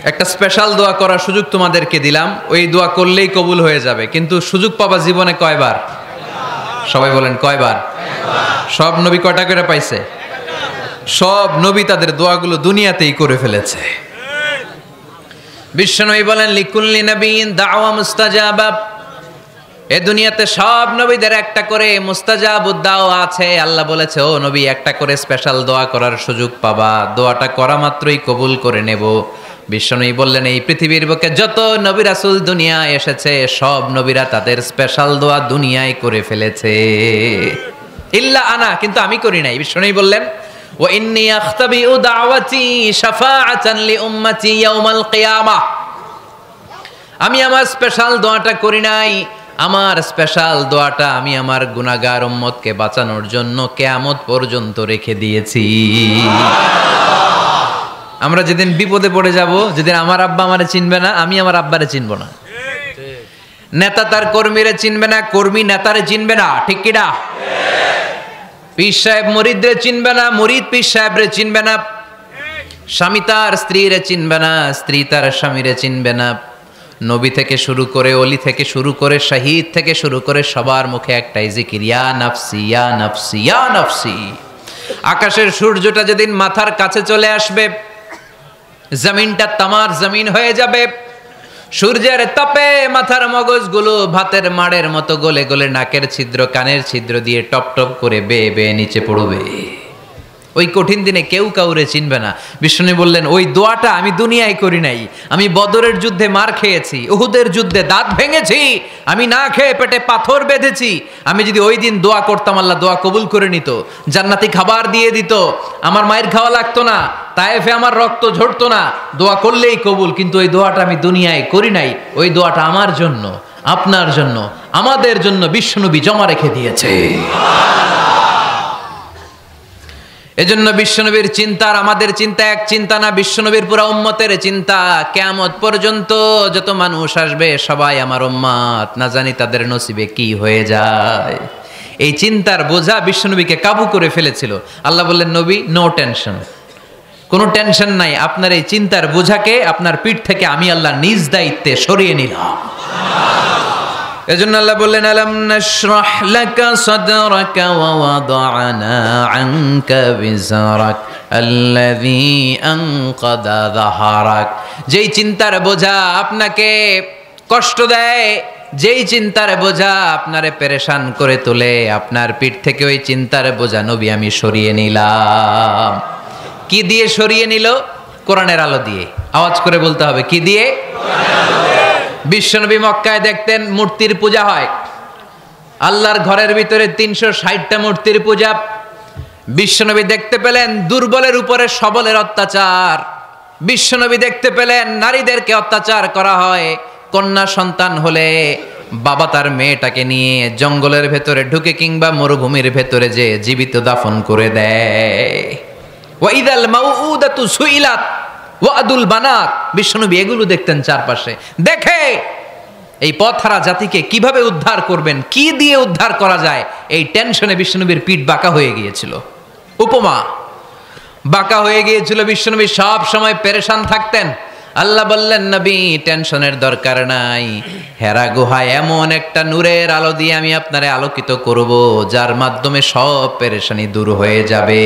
একটা স্পেশাল দোয়া করার সুযোগ তোমাদেরকে দিলাম, ওই দোয়া করলেই কবুল হয়ে যাবে। কিন্তু সুযোগ পাবা জীবনে কয়বার? সবাই বলেন কয়বার? সব নবী কয়টা করে পাইছে? সব নবী তাদের দোয়াগুলো দুনিয়াতেই করে ফেলেছে। বিশ্বনবী বলেন লিকুল্লি নবিয়্যিন দাওয়া মুস্তাজাবা, এ দুনিয়াতে সব নবীদের একটা করে মুস্তাজাবুদ দাওয়া আছে। আল্লাহ বলেছে ও নবী একটা করে স্পেশাল দোয়া করার সুযোগ পাবা, দোয়াটা করা মাত্রই কবুল করে নেব। বিশ্বনবী বললেন এই পৃথিবীর বুকে যত নবী রাসূল দুনিয়ায় এসেছে সব নবীরা তাদের স্পেশাল দোয়া দুনিয়ায় করে ফেলেছে, ইল্লা আনা, কিন্তু আমি করি নাই। বিশ্বনবী বললেন ওয়া ইন্নী আখতাবিউ দাওয়াতি শাফাআতান লি উম্মতি ইয়াউমাল কিয়ামাহ, আমি আমার স্পেশাল দোয়াটা করি নাই। আমার স্পেশাল দোয়াটা আমি আমার গুনাহগার উম্মতকে বাঁচানোর জন্য কিয়ামত পর্যন্ত রেখে দিয়েছি। আমরা যেদিন বিপদে পড়ে যাব, যেদিন আমার আব্বা আমারে চিনবে না, আমি আমার আব্বারে চিনব না, নেতা তার কর্মীরে চিনবে না, কর্মী নেতারে চিনবে না, ঠিক কি না? পীর সাহেব মুরিদরে চিনবে না, মুরিদ পীর সাহেবরে চিনবে না, স্বামী তার স্ত্রীরে চিনবে না, স্ত্রী তার স্বামীরে চিনবে না। নবী থেকে শুরু করে, অলি থেকে শুরু করে, শহীদ থেকে শুরু করে সবার মুখে একটাই জিকির, ইয়া নাফসি ইয়া নাফসি ইয়া নাফসি। আকাশের সূর্যটা যেদিন মাথার কাছে চলে আসবে, জমিনটা তামার জমিন হয়ে যাবে, সূর্যের তাপে মাথার মগজগুলো ভাতের মাড়ের মতো গলে গলে নাকের ছিদ্র কানের ছিদ্র দিয়ে টপ টপ করে বেয়ে বেয়ে নিচে পড়বে। ওই কঠিন দিনে কেউ কাউরে চিনবে না। বিষ্ণু বললেন ওই দোয়াটা আমি দুনিয়ায় করি নাই, আমি বদরের যুদ্ধে মার খেয়েছি, উহুদের যুদ্ধে দাঁত ভেঙেছি, আমি না খেয়ে পেটে পাথর বেঁধেছি। আমি যদি ওই দিন দোয়া করতাম আল্লাহ দোয়া কবুল করে নিত, জান্নাতি খাবার দিয়ে দিত, আমার মায়ের খাওয়া লাগতো না, তায়েফে আমার রক্ত ঝরতো না, দোয়া করলেই কবুল। কিন্তু ওই দোয়াটা আমি দুনিয়ায় করি নাই, ওই দোয়াটা আমার জন্য, আপনার জন্য, আমাদের জন্য বিশ্বনবী জমা রেখে দিয়েছে। এজন্য বিশ্বনবীর চিন্তা আর আমাদের চিন্তা এক চিন্তা না, বিশ্বনবীর পুরা উম্মতের চিন্তা। কিয়ামত পর্যন্ত যত মানুষ আসবে সবাই আমার উম্মত, না জানি তাদের নসিবে কি হয়ে যায়। এই চিন্তার বোঝা বিশ্বনবীকে কাবু করে ফেলেছিল। আল্লাহ বললেন নবী নো টেনশন, কোনো টেনশন নাই, আপনার এই চিন্তার বোঝাকে আপনার পিঠ থেকে আমি আল্লাহ নিজ দায়িত্বে সরিয়ে নিলাম। এজন্য আল্লাহ বললেন আলাম নাশরাহ লাকা সাদরাকা ওয়া ওয়াদা'না আনকা বিজরাক আল্লাযী আনকাদা যাহরাক। যেই চিন্তার বোঝা আপনাকে কষ্ট দেয়, যেই চিন্তার বোঝা আপনারে পেরেশান করে তোলে, আপনার পিঠ থেকে ওই চিন্তার বোঝা নবী আমি সরিয়ে নিলাম। কি দিয়ে সরিয়ে নিল? কোরআনের আলো দিয়ে। আওয়াজ করে বলতে হবে কি দিয়ে? বিশ্বনবী মক্কায় দেখতেন মূর্তির পূজা হয়, আল্লাহর ঘরের ভিতরে 360টা মূর্তির পূজা। বিশ্বনবী দেখতে পেলেন দুর্বলের উপরে সবলের অত্যাচার, বিশ্বনবী দেখতে পেলেন নারীদেরকে অত্যাচার করা হয়। কন্যা সন্তান হলে বাবা তার মেয়েটাকে নিয়ে জঙ্গলের ভেতরে ঢুকে কিংবা মরুভূমির ভেতরে যে জীবিত দাফন করে দেয়। ওয়াইদাল মাউউদাতু সুইলাত ওয়াদুল বানাত। বিশ্বনবী এগুলো দেখতেন চারপাশে, দেখে এই পথহারা জাতিকে কিভাবে উদ্ধার করবেন, কি দিয়ে উদ্ধার করা যায়, এই টেনশনে বিশ্বনবীর পিঠ বাঁকা হয়ে গিয়েছিল। উপমা বাঁকা হয়ে গিয়েছিল, বিশ্বনবী সব সময় পেরেশান থাকতেন। আল্লাহ বললেন নবী টেনশনের দরকার নাই, হেরা গুহায় এমন একটা নূরের আলো দিয়ে আমি আপনারে আলোকিত করব যার মাধ্যমে সব পেরেশানি দূর হয়ে যাবে।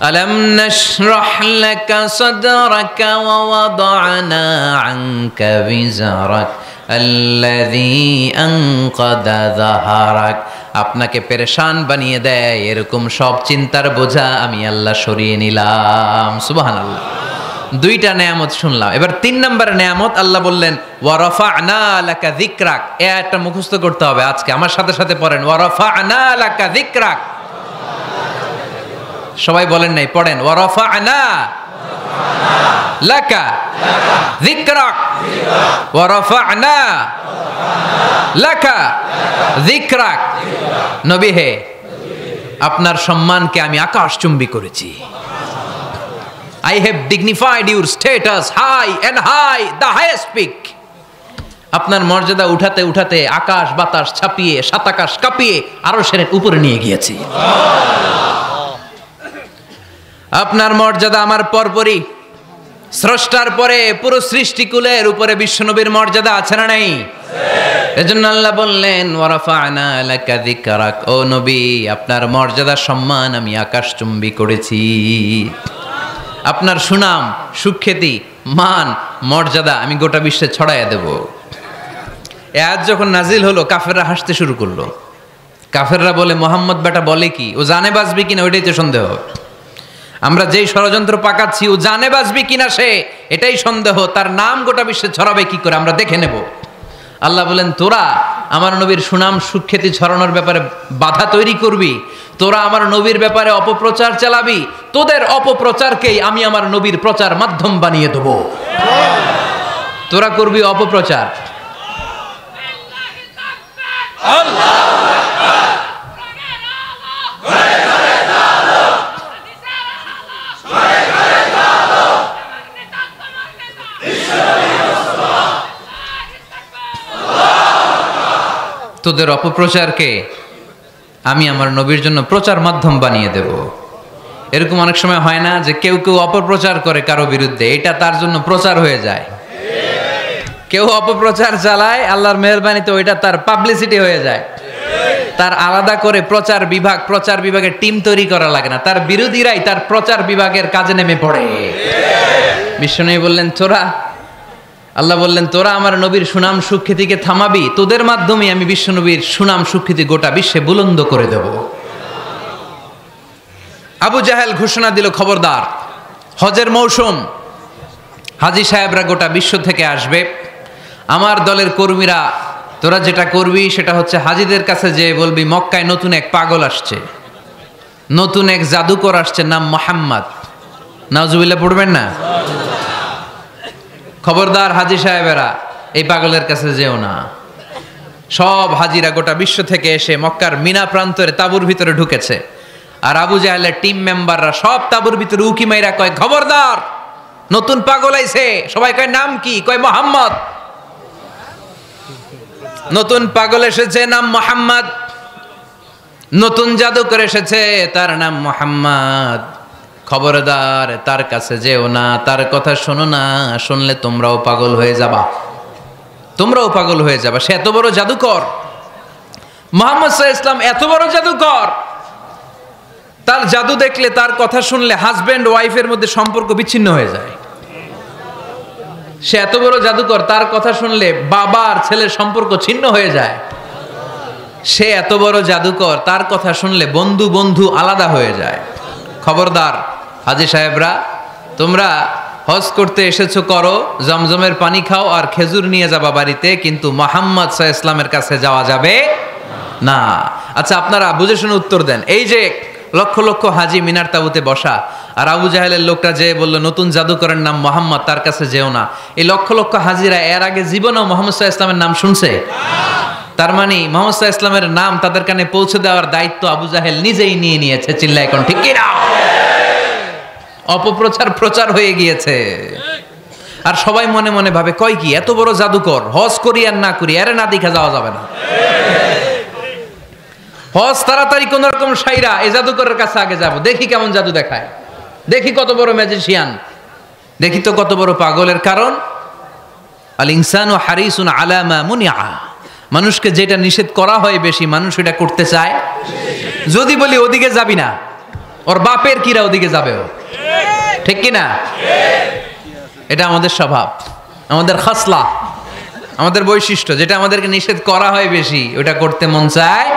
আলাম নাশরাহ লাকা সাদরাকা ওয়া ওয়াদা'না আনকা বিজরাক আল্লাযী আনকাদা যাহরাক। আপনাকে পেরেশান বানিয়ে দেয় এরকম সব চিন্তার বোঝা আমি আল্লাহ সরিয়ে নিলাম। সুবহানাল্লাহ। দুইটা নেয়ামত শুনলাম, এবার 3 নম্বর নেয়ামত আল্লাহ বললেন ওয়া রাফা'না লাকা যিকরাক। এই আয়াতটা মুখস্থ করতে হবে আজকে, আমার সাথে সাথে পড়েন ওয়া রাফা'না লাকা যিকরাক। সবাই বলেন নাই, পড়েন ওয়া রাফা'না লাকা যিকরাক ওয়া রাফা'না লাকা যিকরাক। নবী হে, আপনার সম্মানকে আমি আকাশচুম্বী করেছি। I have dignified your status high and high, the highest peak. আপনার মর্যাদা উঠাতে উঠাতে আকাশ বাতাস ছাপিয়ে সাত আকাশ কাঁপিয়ে আরশের উপরে নিয়ে গিয়েছি। আপনার মর্যাদা আমার পরপরই, স্রষ্টার পরে পুরো সৃষ্টিকুলের উপরে বিশ্বনবীর মর্যাদা আছে না নাই? এজন্য আল্লাহ বললেন ওয়ারাফা'না লাকা যিকরাক, ও নবী আপনার মর্যাদা সম্মান আমি আকাশচুম্বী করেছি। আপনার সুনাম সুখ্যাতি মান মর্যাদা আমি গোটা বিশ্বে ছড়াইয়া দেব। এ আয়াত যখন নাজিল হলো কাফেররা হাসতে শুরু করলো। কাফেররা বলে মোহাম্মদ বেটা বলে কি, ও জানে বাঁচবি কিনা ওইটাই তো সন্দেহ। আমরা যেই ষড়যন্ত্র পাকাচ্ছি ও জানে বাঁচবি কিনা সে এটাই সন্দেহ, তার নাম গোটা বিশ্বে ছড়াবে কি করে আমরা দেখে নেব। আল্লাহ বলেন তোরা আমার নবীর সুনাম সুখ্যাতি ছড়ানোর ব্যাপারে বাধা তৈরি করবি, তোরা আমার নবীর ব্যাপারে অপপ্রচার চালাবি, তোদের অপপ্রচারকেই আমি আমার নবীর প্রচার মাধ্যম বানিয়ে দেব। তোরা করবি অপপ্রচার। তোদের অপপ্রচারকে আমি আমার নবীর জন্য প্রচার মাধ্যম বানিয়ে দেব। এরকম অনেক সময় হয় না যে কেউ কেউ অপপ্রচার করে কারো বিরুদ্ধে, এটা তার জন্য প্রচার হয়ে যায়। কেউ অপপ্রচার চালায়, আল্লাহর মেহেরবানিতে ওইটা তার পাবলিসিটি হয়ে যায়। তার আলাদা করে প্রচার বিভাগের টিম তৈরি করা লাগে না, তার বিরোধীরাই তার প্রচার বিভাগের কাজে নেমে পড়ে। বিশ্বনবী বললেন তোরা, আল্লাহ বললেন তোরা আমার নবীর সুনাম সুখ্যাতিকে থামাবি, তোদের মাধ্যমে আমি বিশ্বনবীর সুনাম সুখ্যাতি গোটা বিশ্বে বুলন্দ করে দেব। আবু জাহেল ঘোষণা দিল খবরদার, হজের মৌসুম, হাজী সাহেবরা গোটা বিশ্ব থেকে আসবে, আমার দলের কর্মীরা তোরা যেটা করবি সেটা হচ্ছে হাজীদের কাছে যে বলবি মক্কায় নতুন এক পাগল আসছে, নতুন এক জাদুকর আসছে, নাম মুহাম্মদ। নাউজুবিল্লাহ পড়বেন না? খবরদার হাজী সাহেবেরা এই পাগলের কাছে যেও না। সব হাজিরা গোটা বিশ্ব থেকে এসে মক্কার মিনা প্রান্তরে তাঁবুর ভিতরে ঢুকেছে, আর আবু জাহেলের টিম মেম্বাররা সব তাঁবুর ভিতরে উকি মাইরা কয় খবরদার নতুন পাগল আইছে। সবাই কয় নাম কি? কয় মুহাম্মদ। নতুন পাগল এসেছে, নাম মুহাম্মদ। নতুন জাদুকর এসেছে, তার নাম মুহাম্মদ। খবরদার তার কাছে যেও না, তার কথা শোনো না, শুনলে তোমরাও পাগল হয়ে যাবা, তোমরাও পাগল হয়ে যাবা। সে এত বড় জাদুকর, মুহাম্মদ সাল্লাল্লাহু আলাইহি ওয়াসাল্লাম এত বড় জাদুকর, তার জাদু দেখলে তার কথা শুনলে হাজবেন্ড ওয়াইফের মধ্যে সম্পর্ক বিচ্ছিন্ন হয়ে যায়। সে এত বড় জাদুকর, তার কথা শুনলে বাবা আর ছেলের সম্পর্ক ছিন্ন হয়ে যায়। সে এত বড় জাদুকর, তার কথা শুনলে বন্ধু বন্ধু আলাদা হয়ে যায়। খবরদার হাজী সাহেবরা, তোমরা হজ করতে এসেছো করো, জমজমের পানি খাও আর খেজুর নিয়ে যাবা বাড়িতে, কিন্তু মুহাম্মদ সাল্লাল্লাহু আলাইহি ওয়াসাল্লামের কাছে যাওয়া যাবে না। আচ্ছা আপনারা বুঝে শুনে উত্তর দেন। এই যে লক্ষ লক্ষ হাজী মিনার তাঁবুতে বসা, আর আবু জাহেলের লোকটা যে বললো নতুন জাদুকরের নাম মুহাম্মদ, তার কাছে যেও না, এই লক্ষ লক্ষ হাজিরা এর আগে জীবনেও মুহাম্মদ সাল্লাল্লাহু আলাইহি ওয়াসাল্লামের নাম শুনছে? তার মানে মুহাম্মদ সাল্লাল্লাহু আলাইহি ওয়াসাল্লামের নাম তাদের কানে পৌঁছে দেওয়ার দায়িত্ব আবু জাহেল নিজেই নিয়ে নিয়েছে। চিল্লায় এখন ঠিক কি না? অপপ্রচার প্রচার হয়ে গিয়েছে। আর সবাই মনে মনে ভাবে কয় কি এত বড় জাদুকর, হজ করি আর না করি এর না দেখা যাওয়া যাবে না। হজ তাড়াতাড়ি কোন রকম সাইরা এই জাদুকরের কাছে আগে যাব, দেখি কেমন জাদু দেখায়, দেখি কত বড় ম্যাজিশিয়ান, দেখি তো কত বড় পাগলের। কারণ আল ইনসানু হারিসুন আলা মা মুনিআ, মানুষকে যেটা নিষেধ করা হয় বেশি মানুষ এটা করতে চায়। যদি বলি ওদিকে যাবি না, ওর বাপের কিরা ওদিকে যাবে, ও ঠিক কিনা? এটা আমাদের স্বভাব, আমাদের খাসলা, আমাদের বৈশিষ্ট্য, যেটা আমাদেরকে নিষেধ করা হয় বেশি ওটা করতে মন চায়।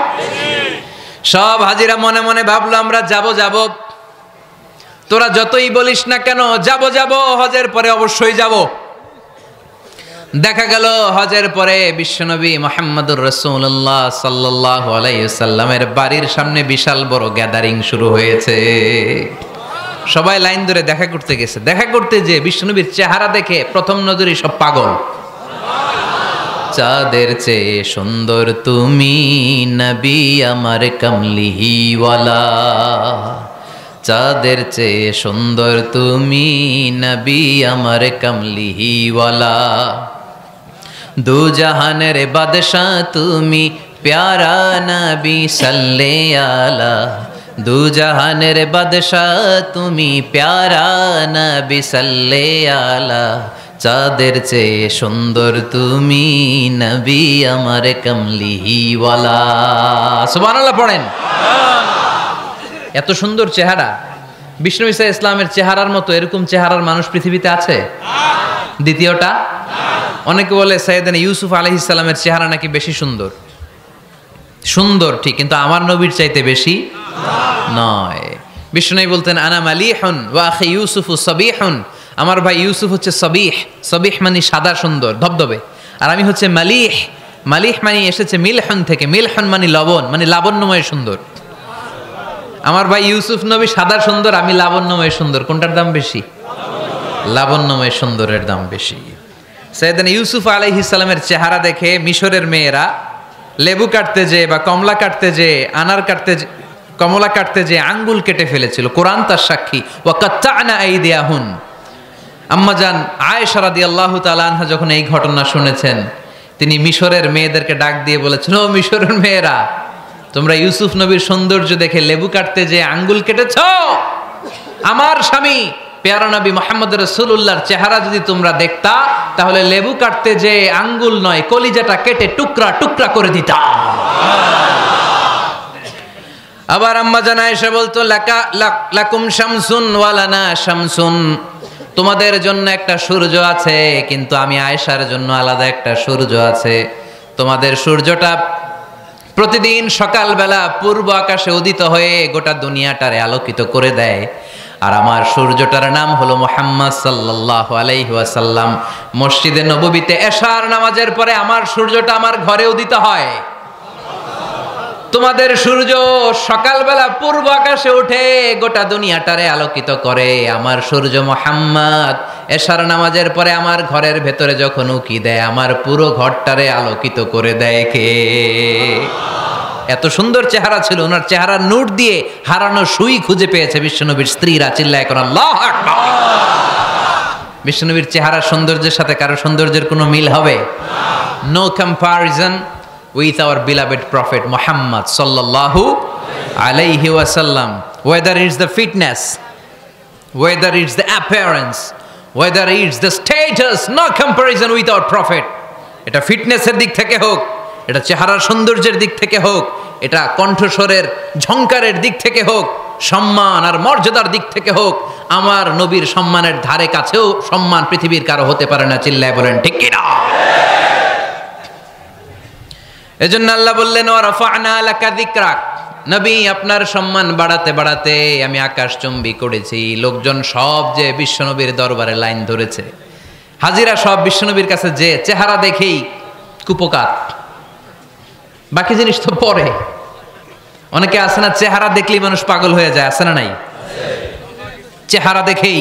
সব হাজিরা মনে মনে ভাবলো আমরা যাব যাব, তোরা যতই বলিস না কেন যাব যাব, হজের পরে অবশ্যই যাব। দেখা গেল হজের পরে বিশ্বনবী মুহাম্মদুর রাসূলুল্লাহ সাল্লাল্লাহু আলাইহি ওয়াসাল্লামের বাড়ির সামনে বিশাল বড় গ্যাদারিং শুরু হয়েছে। সবাই লাইন ধরে দেখা করতে গেছে। দেখা করতে যে বিশ্বনবীর চেহারা দেখে প্রথম নজরে সব পাগল। চাঁদের চেয়ে সুন্দর তুমি নবী আমার কামলিওয়ালা, চাঁদের চেয়ে সুন্দর তুমি নবী আমার কামলিওয়ালা, দু জাহানের বাদশাহ তুমি প্যারা নবী সাল্লে আলা, দু জাহানের বাদশাহ তুমি প্যারা নবী সাল্লে আলা, চাঁদের চেয়ে সুন্দর তুমি নবী আমার কমলিওয়ালা। সুবহানাল্লাহ পড়েন। এত সুন্দর চেহারা, বিষ্ণু ঈসা ইসলামের চেহারার মতো এরকম চেহারার মানুষ পৃথিবীতে আছে? দ্বিতীয়টা, অনেকে বলে সাইয়েদনা ইউসুফ আলাইহিস সালামের চেহারা নাকি বেশি সুন্দর। সুন্দর ঠিক, কিন্তু আমার নবীর চাইতে বেশি নয়। বিষ্ণু বলতেন আনা মালিহুন ওয়া আখি ইউসুফু সাবিহুন, আমার ভাই ইউসুফ হচ্ছে সাবিহ, সাবিহ মানে সাদা সুন্দর ধবধবে, আর আমি হচ্ছে মালিহ, মালিহ মানে এসেছে মিলহন থেকে, মিলহন মানে লবণ, মানে লাবণ্যময় সুন্দর। আমার ভাই ইউসুফ নবী সাদা সুন্দর, আমি লাবণ্যময় সুন্দর। কোনটার দাম বেশি? লাবণ্যময় সুন্দরের দাম বেশি। সাইয়েদনা ইউসুফ আলাইহিস সালামের চেহারা দেখে মিশরের মেয়েরা লেবু কাটতে যে বা কমলা কাটতে যে আনার কাটতে কমলা কাটতে যে আঙ্গুল কেটে ফেলেছিল। কোরআন তার সাক্ষী। ওয়া কাত্তা'না আইদিয়াহুন। আম্মাজান আয়েশা রাদিয়াল্লাহু তাআলা আনহা যখন এই ঘটনা শুনেছেন, তিনি মিশরের মেয়েদেরকে ডাক দিয়ে বলেছেন, ও মিশরের মেয়েরা, তোমরা ইউসুফ নবীর সৌন্দর্য দেখে লেবু কাটতে যে আঙ্গুল কেটেছ, আমার স্বামী পেয়ারা নবী মুহাম্মদ রাসূলুল্লাহর চেহারা যদি তোমরা দেখতা, তাহলে লেবু কাটতে যে আঙ্গুল নয়, কলিজাটা কেটে টুকরা টুকরা করে দিতা। আবার আম্মা জান আয়েশা বলতো, লাকুম শামসুন ওয়া লানা শামসুন, তোমাদের জন্য একটা সূর্য আছে, কিন্তু আমি আয়েশার জন্য আলাদা একটা সূর্য আছে। তোমাদের সূর্যটা প্রতিদিন সকালবেলা পূর্ব আকাশে উদিত হয়ে গোটা দুনিয়াটারে আলোকিত করে দেয়, আর আমার সূর্যটার নাম হলো মুহাম্মদ সাল্লাল্লাহু আলাইহি ওয়াসাল্লাম। মসজিদে নববীতে এশার নামাজের পরে আমার সূর্যটা আমার ঘরে উদিত হয়। তোমাদের সূর্য সকালবেলা পূর্ব আকাশে উঠে গোটা দুনিয়াটারে আলোকিত করে, আমার সূর্য মুহাম্মদ এশার নামাজের পরে আমার ঘরের ভেতরে যখন উকি দেয়, আমার পুরো ঘরটারে আলোকিত করে দেয় কে? এত সুন্দর চেহারা ছিল, ওনার চেহারার নূর দিয়ে হারানো সুই খুঁজে পেয়েছে বিশ্বনবীর স্ত্রীরা। চিল্লায় কোন আল্লাহু আকবার। বিশ্বনবীর চেহারার সৌন্দর্যের সাথে কারো সৌন্দর্যের কোনো মিল হবে? No comparison with our beloved prophet Muhammad sallallahu alayhi wasallam. Whether it's the fitness, whether it's the appearance, whether it's the status, no comparison with our prophet. এটা ফিটনেসের দিক থেকে হোক, এটা চেহারার সৌন্দর্যের দিক থেকে হোক, এটা কণ্ঠস্বরের ঝংকারের দিক থেকে হোক, সম্মান আর মর্যাদার দিক থেকে হোক, আমার নবীর সম্মানের ধারে কাছেও সম্মান পৃথিবীর কারো হতে পারে না। চিল্লায় বলেন ঠিক কিনা? এজন্য আল্লাহ বললেন, ওয়া রাফা'না লাকা যিকরাক, নবী আপনার সম্মান বাড়াতে বাড়াতে আমি আকাশচুম্বী করেছি। লোকজন সব যে বিশ্বনবীর দরবারে লাইন ধরেছে, হাজিরা সব বিশ্বনবীর কাছে যে চেহারা দেখেই কুপকাত, বাকি জিনিস তো পরে। অনেকে আছে না, চেহারা দেখলেই মানুষ পাগল হয়ে যায়, আছে না নাই? চেহারা দেখেই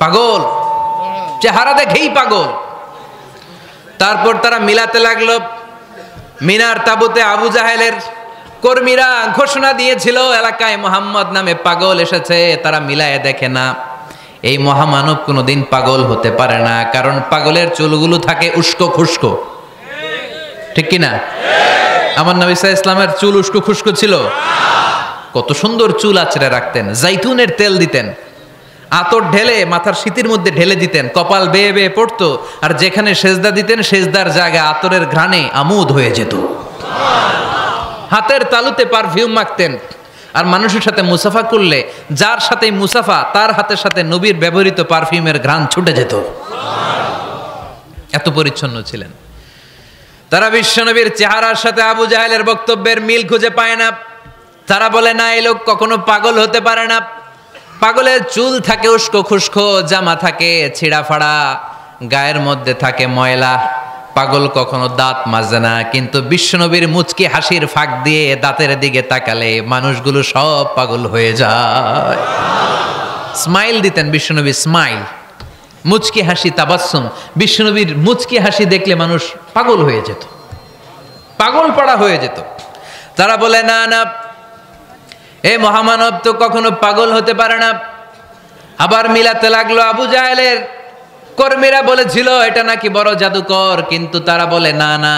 পাগল, চেহারা দেখেই পাগল। তারপর তারা মিলাতে লাগলো। মিনার তাবুতে আবু জাহেলের কর্মীরা ঘোষণা দিয়েছিল, এলাকায় মোহাম্মদ নামে পাগল এসেছে। তারা মিলায়ে দেখে না, এই মহামানব কোনোদিন পাগল হতে পারে না, কারণ পাগলের চুলগুলো থাকে উস্কো খুস্কো, ঠিক কিনা? আমার নবী সাল্লাল্লাহু আলাইহি ওয়াসাল্লামের চুল উস্কো খুস্কো ছিল? কত সুন্দর চুল আঁচড়ে রাখতেন, জাইতুনের তেল দিতেন, আতর ঢেলে মাথার শীতের মধ্যে ঢেলে দিতেন, কপাল বেয়ে বেয়ে পড়তো, আর যেখানে সেজদা দিতেন সেজদার জায়গায় আতরের ঘ্রাণে আমোদ হয়ে যেত। হাতের তালুতে পারফিউম মাখতেন, আর মানুষের সাথে মুসাফা করলে যার সাথে মুসাফা তার হাতের সাথে নবীর ব্যবহৃত পারফিউমের ঘ্রাণ ছুটে যেত। এত পরিচ্ছন্ন ছিলেন। তারা বিশ্বনবীর চেহারার সাথে আবু জাহেলের বক্তব্যের মিল খুঁজে পায় না। তারা বলে, না, এই লোক কখনো পাগল হতে পারে না। পাগলের চুল থাকে উস্কো খুস্কো, জামা থাকে ছিঁড়া ফাড়া, গায়ের মধ্যে থাকে ময়লা, পাগল কখনো দাঁত মাজে না। কিন্তু বিশ্বনবীর মুচকি হাসির ফাঁক দিয়ে দাঁতের দিকে তাকালে মানুষগুলো সব পাগল হয়ে যায়। স্মাইল দিতেন বিশ্বনবী, স্মাইল, মুচকি হাসি, তাবাসসুম। বিশ্বনবীর মুচকি হাসি দেখলে মানুষ পাগল হয়ে যেত, পাগল পাড়া হয়ে যেত। তারা বলে, না না, এই মহামানব তো কখনো পাগল হতে পারে না। আবার মিলাতে লাগলো। আবু জাহেলের কর্মীরা বলেছিল এটা নাকি বড় জাদুকর, কিন্তু তারা বলে, না না,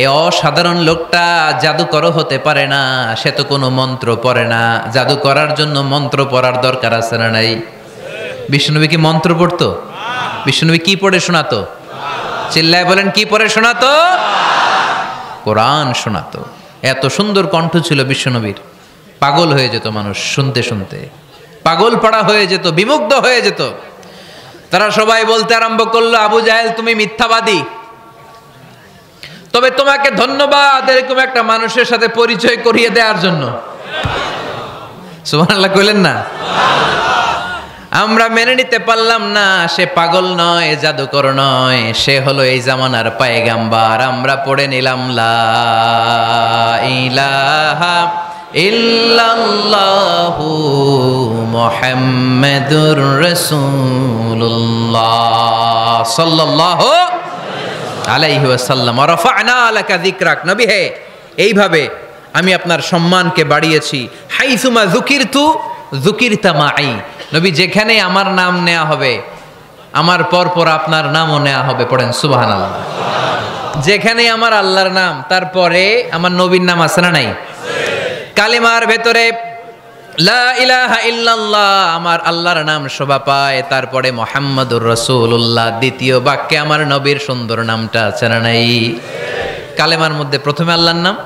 এই অসাধারণ লোকটা জাদুকরও হতে পারে না, সে তো কোনো মন্ত্র পড়ে না। জাদু করার জন্য মন্ত্র পড়ার দরকার আছে না নাই? বিষ্ণুনবী কি মন্ত্র পড়তো? বিশ্বনবী কি পড়ে শোনাতো? চিল্লায় বলেন, কি পড়ে শোনাতো? কোরআন শোনাতো। এত সুন্দর কণ্ঠ ছিল বিশ্বনবীর, পাগল হয়ে যেত মানুষ শুনতে শুনতে, পাগল পাড়া হয়ে যেত, বিমুগ্ধ হয়ে যেত। তারা সবাই বলতে আরম্ভ করলো, আবু জাহেল তুমি মিথ্যাবাদী, তবে তোমাকে ধন্যবাদ এরকম একটা মানুষের সাথে পরিচয় করিয়ে দেওয়ার জন্য। সুবহানাল্লাহ কইলেন না? আমরা মেনে নিতে পারলাম না সে পাগল নয়, জাদুকর নয়, সে হলো এই জামানার পয়গাম্বার। আমরা পড়ে নিলাম লা ইলাহা ইল্লাল্লাহু মুহাম্মাদুর রাসূলুল্লাহ সাল্লাল্লাহু আলাইহি ওয়াসাল্লাম। ওয়া রাফা'না লাকা যিকরাক, নবী হে এইভাবে আমি আপনার সম্মানকে বাড়িয়েছি। হাইসুমা যুকিরতু যুকিরতা মাই, নবী যেখানে আমার নাম নেওয়া হবে আমার পর পর আপনার নামও নেওয়া হবে। পড়েন সুবহানাল্লাহ। যেখানে আমার আল্লাহর নাম তারপরে আমার নবীর নাম আছে না নাই? কালিমার ভেতরে লা ইলাহা ইল্লাল্লাহ আমার আল্লাহর নাম শোভা পায়, তারপরে মুহাম্মাদুর রাসূলুল্লাহ দ্বিতীয় বাক্যে আমার নবীর সুন্দর নামটা আছে না নাই? কালেমার মধ্যে প্রথমে আল্লাহর নাম,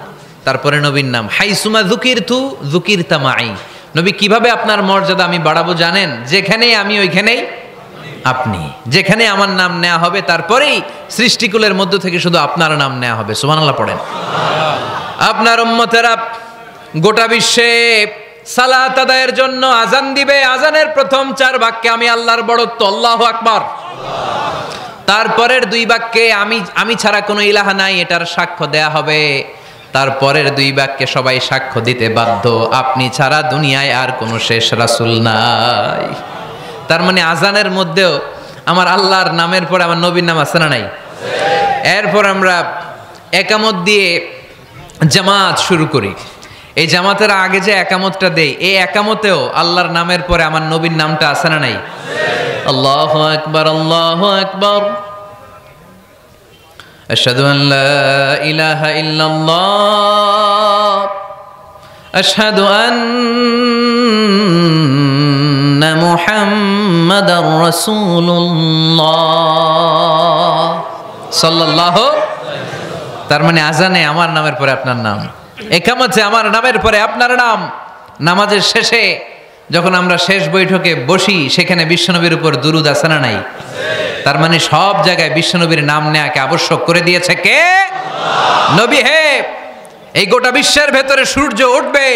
তারপরে নবীর নাম। হাইসুমা যুকিরতু যুকিরতা মাই, নবী কিভাবে আপনার মর্যাদা আমি বাড়াবো জানেন? যেখানেই আমি ওইখানেই আপনি, যেখানে আমার নাম নেওয়া হবে তারপরেই সৃষ্টিকুলের মধ্য থেকে শুধু আপনার নাম নেওয়া হবে। সুবহানাল্লাহ পড়েন। আপনার উম্মতেরা গোটা বিশ্বে সালাত আদায়ের জন্য আজান দিবে, আজানের প্রথম 4 বাক্যে আমি আল্লাহর বড়ত্ব আল্লাহু আকবার, তারপরের 2 বাক্যে আমি ছাড়া কোনো ইলাহা নাই এটার সাক্ষ্য দেয়া হবে, তারপরের 2 বাক্যে সবাই সাক্ষ্য দিতে বাধ্য আপনি ছাড়া দুনিয়ায় আর কোনো শেষ রাসূল নাই। তার মানে আজানের মধ্যেও আমার আল্লাহর নামের পরে আমার নবীর নাম আছে না নাই? এরপর আমরা একামত দিয়ে জামাত শুরু করি। এই জামাতের আগে যে একামতটা দেই, এই একামতেও আল্লাহর নামের পরে আমার নবীর নামটা আছে না নাই? আল্লাহু আকবার, আল্লাহু আকবার, আশহাদু আন লা ইলাহা ইল্লাল্লাহ, আশহাদু আন্না মুহাম্মাদার রাসূলুল্লাহ সাল্লাল্লাহু। তার মানে আজানে আমার নামের পরে আপনার নাম, একামতে আমার নামের পরে আপনার নাম। নামাজের শেষে যখন আমরা শেষ বৈঠকে বসি সেখানে বিশ্বনবীর উপর দুরূদ আছে না নাই? তার মানে সব জায়গায় বিশ্বনবীর নাম নেয়াকে আবশ্যক করে দিয়েছে কে? নবী হে এই গোটা বিশ্বের ভেতরে সূর্য উঠবে,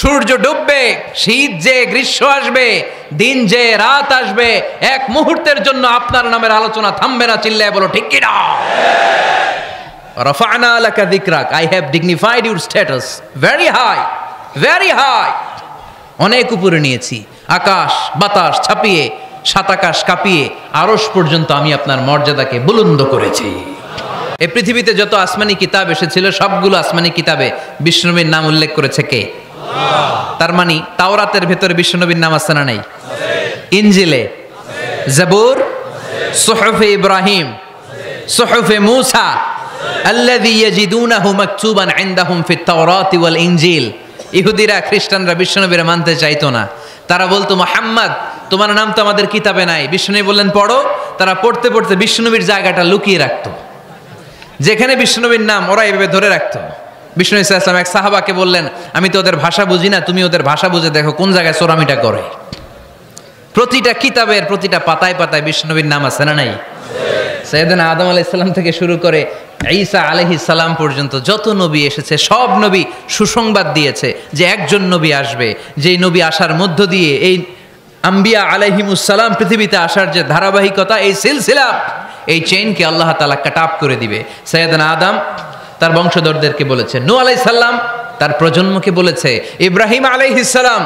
সূর্য ডুববে, শীত যে গ্রীষ্ম আসবে, দিন যে রাত আসবে, এক মুহূর্তের জন্য আপনার নামের আলোচনা থামবে না। চিল্লায় বলো ঠিক কি না? রাফা'না লাকা যিকরাক, I have dignified your status very high, very high, অনেক উপরে নিয়েছি, আকাশ বাতাস ছাপিয়ে, সাত আকাশ কাঁপিয়ে আরশ পর্যন্ত আমি আপনার মর্যাদাকে বুলন্দ করেছি। এই পৃথিবীতে যত আসমানি কিতাব এসেছিল সবগুলো আসমানি কিতাবে বিশ্বনবীর নাম উল্লেখ করেছে কে? তার মানে তাওরাতের ভেতরে বিশ্বনবীর নাম আছে না নাই? ইনজিলে, জাবুর, সুহুফে ইব্রাহিম, সুহুফে মূসা, আল্লাযী ইয়াজিদুনাহু মাকতুবান ইনদাহুম ফিত তাওরাতি ওয়াল ইনজিল। ইহুদিরা খ্রিস্টানরা বিশ্বনবীর মানতে চাইতো না। তারা বলতো মুহাম্মদ তোমার নাম তো আমাদের কিতাবে নাই। বিশ্বনবী বললেন পড়ো। তারা পড়তে পড়তে বিশ্বনবীর জায়গাটা লুকিয়ে রাখতো, যেখানে বিশ্বনবীর নাম ওরা এভাবে ধরে রাখতো। বিষ্ণু সাল্লাল্লাহু আলাইহি ওয়াসাল্লাম এক সাহাবাকে বললেন আমি তো ওদের ভাষা বুঝি না, তুমি ওদের ভাষা বুঝে দেখো কোন জায়গায় চোরামিটা করে। প্রতিটা কিতাবের প্রতিটা পাতায় পাতায় বিশ্বনবীর নাম আছে না নাই? সাইয়েদনা আদম আলাইহিস সালাম থেকে শুরু করে ঈসা আলাইহিস সালাম পর্যন্ত যত নবী এসেছে সব নবী সুসংবাদ দিয়েছে যে একজন নবী আসবে, যেই নবী আসার মধ্য দিয়ে এই আম্বিয়া আলাইহিমুস সালাম পৃথিবীতে আসার যে ধারাবাহিকতা, এই সিলসিলা, এই চেইনকে আল্লাহ তাআলা কাট অফ করে দিবে। সাইয়েদনা আদম তার বংশধরদেরকে বলেছে, নূহ আলাইহিস সালাম তার প্রজন্মকে বলেছে, ইব্রাহিম আলাইহিস সালাম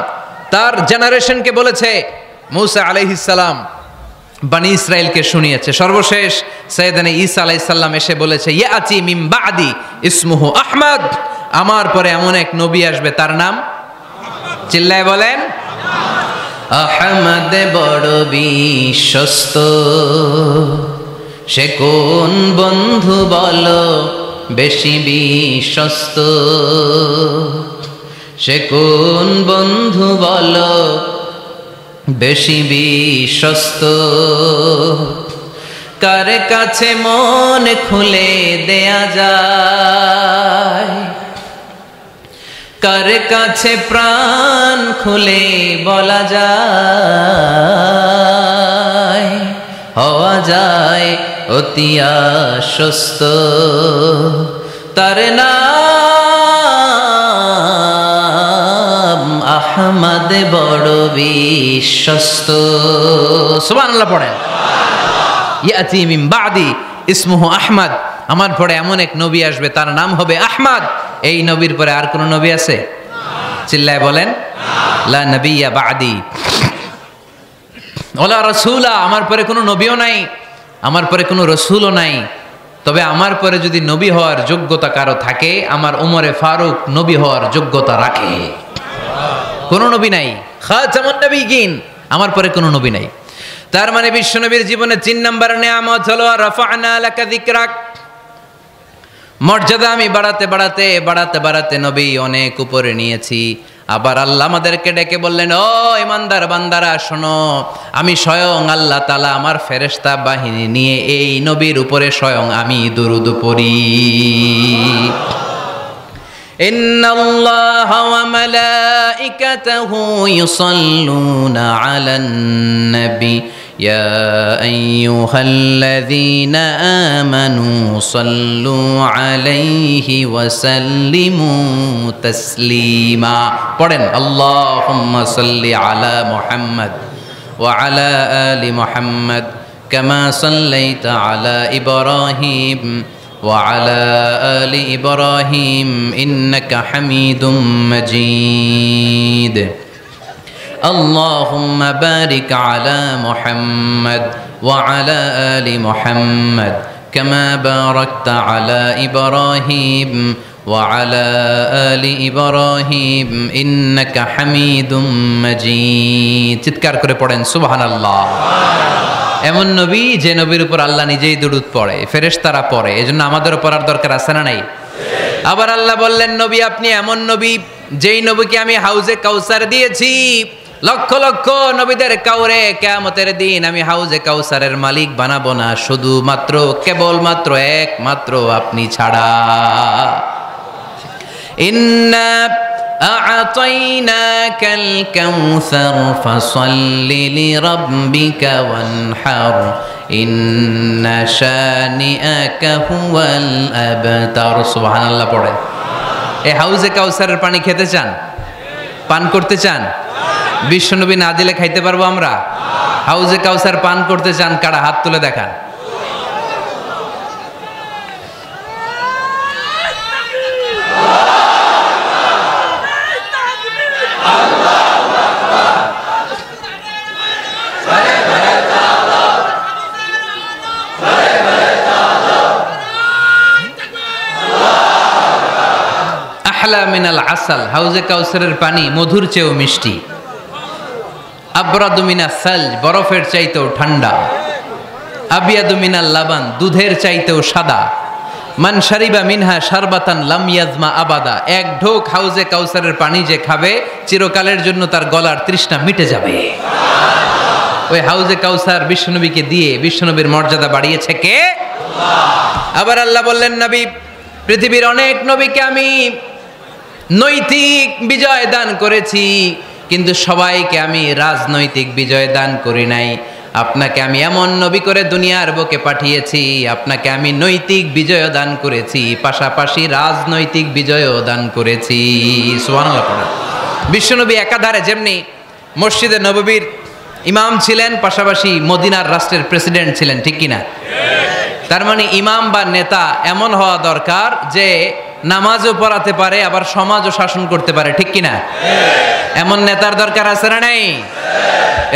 তার জেনারেশনকে বলেছে, মূসা আলাইহিস সালাম বনি ইসরাইলকে শুনিয়েছে। সর্বশেষ সাইয়েদনা ঈসা আলাইহিস সালাম এসে বলেছে ইয়াতি মিন বাদি ইসমুহু আহমদ, আমার পরে এমন এক নবী আসবে তার নাম চিল্লায় বলেন আহমদ। বড় বিশ্বস্ত সে কোন বন্ধু বলো বেশি বিশ্বস্ত, সে কোন বন্ধু বলো বেশি বিশ্বস্ত। কার কাছে মন খুলে দেয়া যায়, কার কাছে প্রাণ খুলে বলা যায়, হওয়া যায় অতি আশ্বস্ত, তার নাম আহমদ বড় বিশ্বস্ত। সুবহানাল্লাহ পড়েন। ইয়াতি মিন বাদি ইসমুহু আহমদ, আমার পরে এমন এক নবী আসবে তার নাম হবে আহমদ। এই নবীর পরে আর কোন নবী আছে? চিল্লায় বলেন লা নবিয়্যা বাদি ওয়ালা রাসূলা, আমার পরে কোনো নবীও নাই, আমার পরে কোনো রাসূলও নাই। তবে আমার পরে যদি নবী হওয়ার যোগ্যতা কারো থাকে, আমার উমরে ফারুক নবী হওয়ার যোগ্যতা রাখে। কোন নবী নাই, খাতামুন নবিয়্যিন, আমার পরে কোনো নবী নাই। তার মানে বিশ্বনবীর জীবনে 3 নম্বর নিয়ামত হলো রাফা'না লাকা যিকরাক, মর্যাদা আমি বাড়াতে বাড়াতে বাড়াতে বাড়াতে নবী অনেক উপরে নিয়েছি। আবার আল্লাহ আমাদেরকে ডেকে বললেন, ও ইমানদার বান্দারা শোনো, আমি স্বয়ং আল্লাহ তাআলা আমার ফেরেশতা বাহিনী নিয়ে এই নবীর উপরে স্বয়ং আমি দুরূদ পড়ি। ইন্নাল্লাহা ওয়া মালাইকাতাহু ইউসাল্লুনা আলান নবী ইয়া আইয়ুহাল্লাযীনা আমানু সাল্লু আলাইহি ওয়া সাল্লিমু তাসলিমা। পড়েন আল্লাহুম্মা সাল্লি আলা মুহাম্মদ ওয়া আলা আলি মুহাম্মদ কামা সাল্লাইতা আলা ইব্রাহিম وعلى آل إبراهيم إنك حميد مجيد اللهم بارك على محمد وعلى آل محمد كما باركت على إبراهيم وعلى آل إبراهيم إنك حميد مجيد চিৎকার করে পড়েন সুবহানাল্লাহ। এমন নবী যে নবীর উপর আল্লাহ নিজেই দুরূদ পড়ে, ফেরেশতারা পড়ে, এজন্য আমাদেরও পড়ার দরকার আছে না নাই? আবার আল্লাহ বললেন, নবী আপনি এমন নবী যেই নবীকে আমি হাউজে কাউসার দিয়েছি, লক্ষ লক্ষ নবীদের কাউরে কিয়ামতের দিন আমি হাউজে কাউসারের মালিক বানাবো না, শুধুমাত্র কেবলমাত্র একমাত্র আপনি ছাড়া। ইন্না أعطيناك الكوثر فصل لربك وانحر إن شانئك هو الأبتر سبحان الله পড়েন। এই হাউজে কাউসারের পানি খেতে চান, পান করতে চান? বিশ্বনবী না দিলে খাইতে পারবো আমরা? হাউজে কাউসার পান করতে চান কারা? হাত তুলে দেখান। মিনাল আসাল, হাউজে কাউসারের পানি মধুর চেয়েও মিষ্টি। আবরাদু মিনাস সালজ, বরফের চাইতেও ঠান্ডা। আবিয়াদু মিনাল লাবান, দুধের চাইতেও সাদা। মান শারিবা মিনহা শারবাতান লাম ইয়াজমা আবাদা, এক ঢোক হাউজে কাউসারের পানি যে খাবে চিরকালের জন্য তার গলার তৃষ্ণা মিটে যাবে। ওই হাউজে কাউসার বিশ্বনবীকে দিয়ে বিশ্বনবীর মর্যাদা বাড়িয়েছে কে? আল্লাহ। আবার আল্লাহ বললেন, নবী পৃথিবীর অনেক নবীকে আমি নৈতিক বিজয় দান করেছি, কিন্তু সবাইকে আমি রাজনৈতিক বিজয় দান করি নাই। আপনাকে আমি এমন নবী করে দুনিয়ার বুকে পাঠিয়েছি, আপনাকে আমি নৈতিক বিজয় দান করেছি, পাশাপাশি রাজনৈতিক বিজয়ও দান করেছি। সুবহানাল্লাহ পড়া। বিশ্বনবী একাধারে যেমনি মসজিদে নববীর ইমাম ছিলেন, পাশাপাশি মদিনার রাষ্ট্রের প্রেসিডেন্ট ছিলেন, ঠিক কিনা? তার মানে ইমাম বা নেতা এমন হওয়া দরকার যে নামাজও পড়াতে পারে, আবার সমাজও শাসন করতে পারে, ঠিক কিনা? এমন নেতার দরকার আছে না নাই?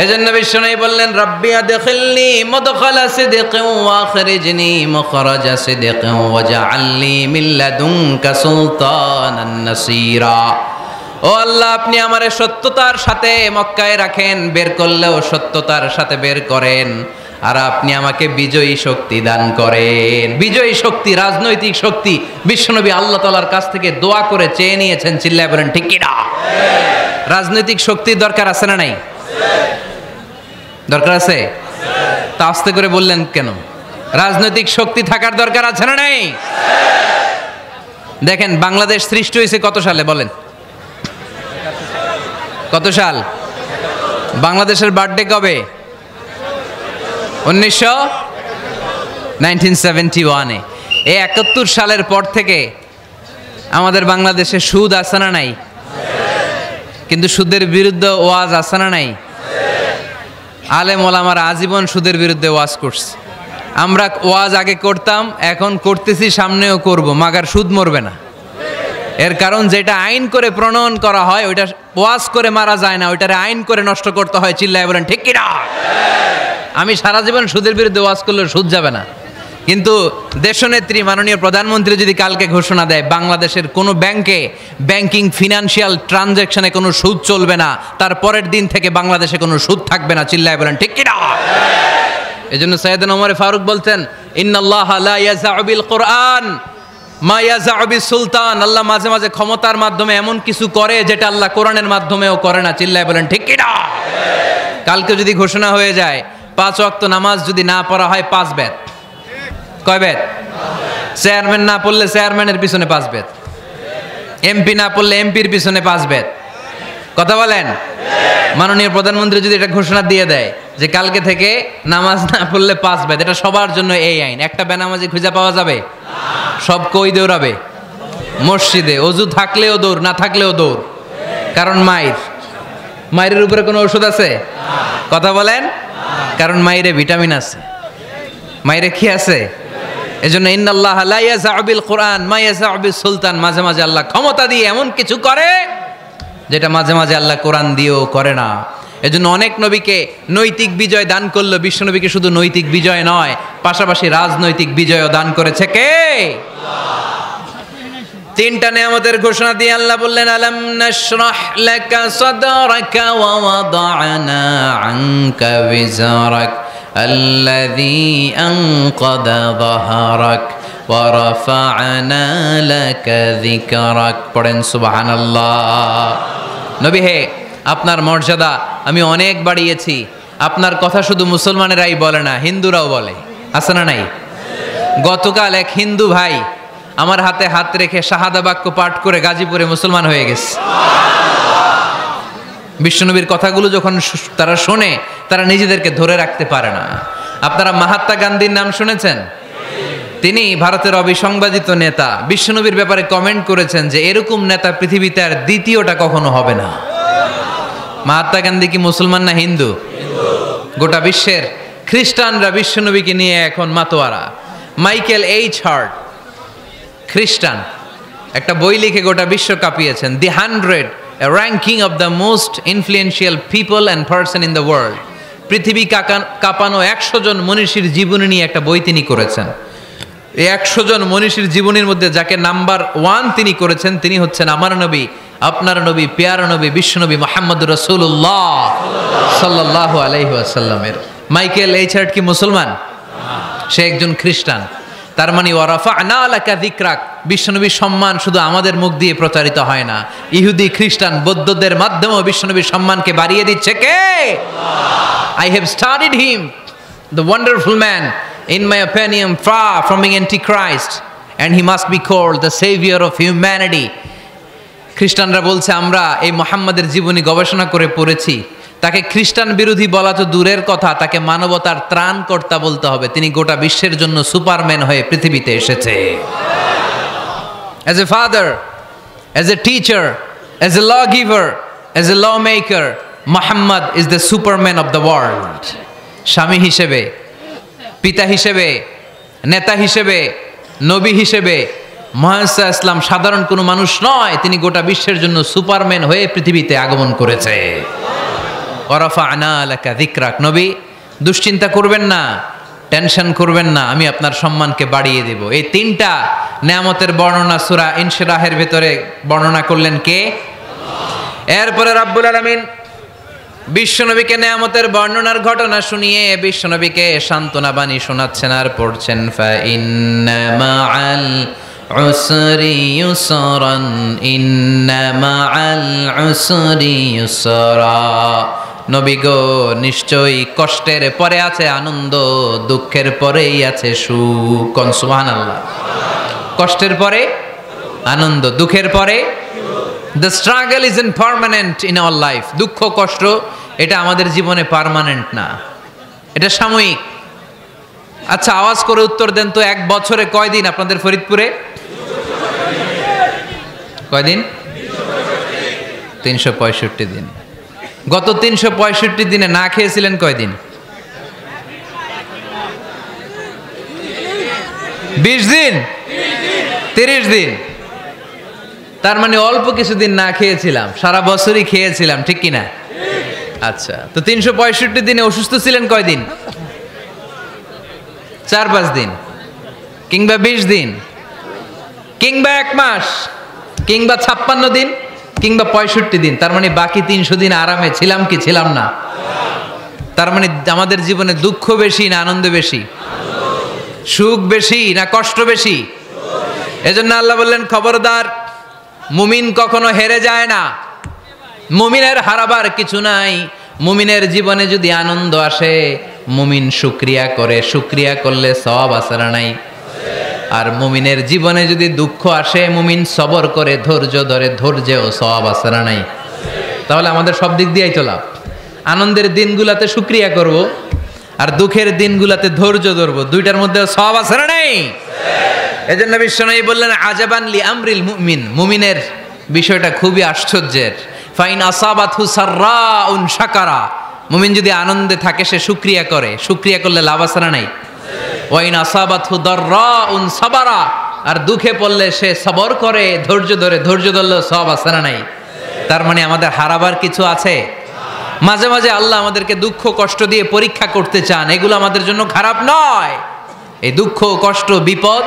এজন্য বিশ্বনবী বললেন, রাব্বি আদখিলনি মুদখালা সিদকিন ওয়া আখরিজনি মুখরাজা সিদকিন ওয়াজআলনি মিন লাদুনকা সুলতানান নাসীরা। ও আল্লাহ, আপনি আমারে সত্যতার সাথে মক্কায় রাখেন, বের করলেও সত্যতার সাথে বের করেন, আর আপনি আমাকে বিজয়ী শক্তি দান করেন। বিজয়ী শক্তি, রাজনৈতিক শক্তি বিশ্বনবী আল্লাহ তাআলার কাছ থেকে দোয়া করে চেয়ে নিয়েছেন। চিল্লায় বলেন ঠিক কি না? রাজনৈতিক শক্তির দরকার আছে না নাই? দরকার আছে। তা আস্তে করে বললেন কেন? রাজনৈতিক শক্তি থাকার দরকার আছে না নাই? দেখেন বাংলাদেশ সৃষ্টি হয়েছে কত সালে বলেন? কত সাল? বাংলাদেশের বার্থডে কবে? 1971-এ। এই 71 সালের পর থেকে আমাদের বাংলাদেশে সুদ আছে না নাই? কিন্তু সুদের বিরুদ্ধে ওয়াজ আছে না নাই? আলেম ওলামারা আজীবন সুদের বিরুদ্ধে ওয়াজ করছে। আমরা ওয়াজ আগে করতাম, এখন করতেছি, সামনেও করব, মাগার সুদ মরবে না। এর কারণ যেটা আইন করে প্রণয়ন করা হয় ওইটা ওয়াজ করে মারা যায় না, ওইটারে আইন করে নষ্ট করতে হয়। চিল্লায় বলেন ঠিক কিনা? আমি সারা জীবন সুদের বিরুদ্ধে ওয়াজ করলে সুদ যাবে না, কিন্তু দেশনেত্রী মাননীয় প্রধানমন্ত্রী যদি কালকে ঘোষণা দেয় বাংলাদেশের কোনো ব্যাংকে ব্যাংকিং ফিনান্সিয়াল ট্রানজ্যাকশনে কোনো সুদ চলবে না, তার পরের দিন থেকে বাংলাদেশে কোনো সুদ থাকবে না। চিল্লায় বলেন ঠিক কিনা? এজন্য সাইয়েদনা ওমর ফারুক বলতেন, ইন্নাল্লাহা লা ইয়াযাউ বিল কুরআন মা ইয়াযাউ বিস সুলতান। আল্লাহ মাঝে মাঝে ক্ষমতার মাধ্যমে এমন কিছু করে যেটা আল্লাহ কোরআনের মাধ্যমেও করে না। চিল্লায় বলেন ঠিক কিনা? কালকে যদি ঘোষণা হয়ে যায় 5 ওয়াক্ত নামাজ যদি না পড়া হয় 5 বেত। কয় বেত? চেয়ারম্যান না পড়লে চেয়ারম্যানের পিছনে 5 বেত, এমপি না পড়লে এমপির পিছনে 5 বেত। কথা বলেন? মাননীয় প্রধানমন্ত্রী যদি এটা ঘোষণা দিয়ে দেয় যে কালকে থেকে নামাজ না পড়লে 5 বেত, এটা সবার জন্য এই আইন। একটা বেনামাজি খুঁজে পাওয়া যাবে? সব কই দৌড়াবে? মসজিদে। অজু থাকলেও দৌড়, না থাকলেও দৌড়। কারণ মায়ের উপরে কোনো ওষুধ আছে? কথা বলেন? কারণ মায়েরে ভিটামিন আছে, মায়েরে কি আছে? এজন্য ইন্নাল্লাহা লা ইয়াযাউ বিল কুরআন মা ইয়াযাউ বিস সুলতান। মাঝে মাঝে আল্লাহ ক্ষমতা দিয়ে এমন কিছু করে যেটা মাঝে মাঝে আল্লাহ কোরআন দিয়েও করে না। এজন্য অনেক নবীকে নৈতিক বিজয় দান করলো। বিশ্ব নবীকে শুধু নৈতিক বিজয় নয়, পাশাপাশি রাজনৈতিক বিজয়ও দান করেছে কে? তিনটা নিয়ামতের ঘোষণা দিয়ে আল্লাহ বললেন, আলাম নাশরাহ লাকা সাদরাকা ওয়া ওয়াদা'না আনকা বিজরাক আল্লাযী আনকাযা যাহরাক ওয়া রাফা'না লাকা যিকরাক। পড়েন সুবহানাল্লাহ। নবী হে, আপনার মর্যাদা আমি অনেক বাড়িয়েছি। আপনার কথা শুধু মুসলমানেরাই বলে না, হিন্দুরাও বলে। আছে না নাই? গতকাল এক হিন্দু ভাই আমার হাতে হাত রেখে শাহাদা বাক্য পাঠ করে গাজীপুরে মুসলমান হয়ে গেছে। বিশ্বনবীর কথাগুলো যখন তারা শোনে তারা নিজেদেরকে ধরে রাখতে পারে না। আপনারা মহাত্মা গান্ধীর নাম শুনেছেন? তিনি ভারতের অবিসংবাদিত নেতা। বিশ্বনবীর ব্যাপারে কমেন্ট করেছেন যে এরকম নেতা পৃথিবীতে আর দ্বিতীয়টা কখনো হবে না। মহাত্মা গান্ধী কি মুসলমান না হিন্দু? গোটা বিশ্বের খ্রিস্টানরা বিশ্বনবীকে নিয়ে এখন মাতোয়ারা। মাইকেল এইচ হার্ট খ্রিস্টান, একটা বই লিখে গোটা বিশ্ব কাঁপিয়েছেন, দি 100 a ranking of the most influential people and person in the world। পৃথিবী কাঁপানো 100 জন মনীষীর জীবনী নিয়ে একটা বই তিনি করেছেন। এই 100 জন মনীষীর জীবনীর মধ্যে যাকে নাম্বার 1 তিনি করেছেন তিনি হচ্ছেন আমার নবী, আপনার নবী, পেয়ারা নবী, বিশ্বনবী মুহাম্মদুর রাসূলুল্লাহ সাল্লাল্লাহু আলাইহি ওয়াসাল্লামের। মাইকেল এইচ হার্ট কি মুসলমান? সে একজন খ্রিস্টান। তার মানে ওয়া রাফা'না লাকা যিকরাক, বিশ্বনবীর সম্মান শুধু আমাদের মুখ দিয়ে প্রচারিত হয় না, ইহুদি, খ্রিস্টান, বৌদ্ধদের মাধ্যমেও বিশ্বনবীর সম্মানকে বাড়িয়ে দিচ্ছে কে? I have studied him, the wonderful man, in my opinion far from being antichrist, and he must be called the savior of humanity। খ্রিস্টানরা বলছে আমরা এই মুহাম্মাদের জীবনী গবেষণা করে পড়েছি, তাকে খ্রিস্টান বিরোধী বলা তো দূরের কথা, তাকে মানবতার ত্রাণকর্তা বলতে হবে। তিনি গোটা বিশ্বের জন্য সুপারম্যান হয়ে পৃথিবীতে এসেছে। As a father, as a teacher, as a lawgiver, as a lawmaker, Muhammad is the superman of the world। স্বামী হিসেবে, পিতা হিসেবে, নেতা হিসেবে, নবী হিসেবে মুহাম্মদ ইসলাম সাধারণ কোনো মানুষ নয়, তিনি গোটা বিশ্বের জন্য সুপারম্যান হয়ে পৃথিবীতে আগমন করেছে। ওয়ারাফা'না লাকা যিকরাক। নবী দুশ্চিন্তা করবেন না, টেনশন করবেন না, আমি আপনার সম্মানকে বাড়িয়ে দেব। এই তিনটা নিয়ামতের বর্ণনা সূরা ইনশিরাহের ভিতরে বর্ণনা করলেন কে? এরপরে রাব্বুল আলামিন বিশ্বনবীকে নিয়ামতের বর্ণনার ঘটনা শুনিয়ে বিশ্বনবীকে সান্ত্বনা বাণী শোনাচ্ছেন আর পড়ছেন, ফা ইন্না মাআল উসরি ইউসরান ইন্না মাআল উসরি ইউসরা নবী গো নিশ্চয়ই কষ্টের পরে আছে আনন্দ, দুঃখের পরেই আছে সুখ। সুবহানাল্লাহ। কষ্টের পরে আনন্দ, দুঃখের পরে। The struggle is in permanent in our life. দুঃখ কষ্ট এটা আমাদের জীবনে পার্মানেন্ট না, এটা সাময়িক। আচ্ছা আওয়াজ করে উত্তর দেন তো, এক বছরে কয়দিন আপনাদের ফরিদপুরে? কয়দিন? 365 দিন। গত 365 দিনে না খেয়েছিলেন কয়দিন? 20 দিন, 30 দিন। তার মানে অল্প কিছুদিন না খেয়েছিলাম, সারা বছরই খেয়েছিলাম, ঠিক কিনা? আচ্ছা, তো 365 দিনে অসুস্থ ছিলেন কয়দিন? 4-5 দিন, কিংবা 20 দিন, কিংবা 1 মাস, কিংবা 56 দিন, কিংবা 65 দিন। তার মানে বাকি 300 দিন আরামে ছিলাম কি ছিলাম না? তার মানে আমাদের জীবনে দুঃখ বেশি না আনন্দ বেশি? সুখ বেশি না কষ্ট বেশি? এজন্য আল্লাহ বললেন খবরদার, মুমিন কখনো হেরে যায় না, মুমিনের হারাবার কিছু নাই। মুমিনের জীবনে যদি আনন্দ আসে, মুমিন শুকরিয়া করে, শুকরিয়া করলে সওয়াব আছে না নাই? আর মুমিনের জীবনে যদি দুঃখ আসে, মুমিন সবর করে, ধৈর্য ধরে, ধৈর্যেও সওয়াব আছে না নাই? তাহলে আমাদের সব দিক দিয়েই তো লাভ। আনন্দের দিনগুলাতে শুকরিয়া করব, আর দুঃখের দিনগুলাতে ধৈর্য ধরবো, দুইটার মধ্যে সওয়াব আছে না নাই? এজন্য বিশ্বনবী বললেন আজাবান লি আমরিল মুমিন, মুমিনের বিষয়টা খুবই আশ্চর্যের। ফাইন আসাবাতহু সাররাউন শাকারা, মুমিন যদি আনন্দে থাকে সে শুকরিয়া করে, শুকরিয়া করলে লাভ আছে না নাই? ওয়াইন আসাবাতহু দাররাউন সাবারা, আর দুঃখে পড়লে সে সবর করে, ধৈর্য ধরে, ধৈর্য ধরলে সওয়াব আছে না নাই? তার মানে আমাদের হারাবার কিছু আছে। মাঝে মাঝে আল্লাহ আমাদেরকে দুঃখ কষ্ট দিয়ে পরীক্ষা করতে চান, এগুলো আমাদের জন্য খারাপ নয়। এই দুঃখ কষ্ট বিপদ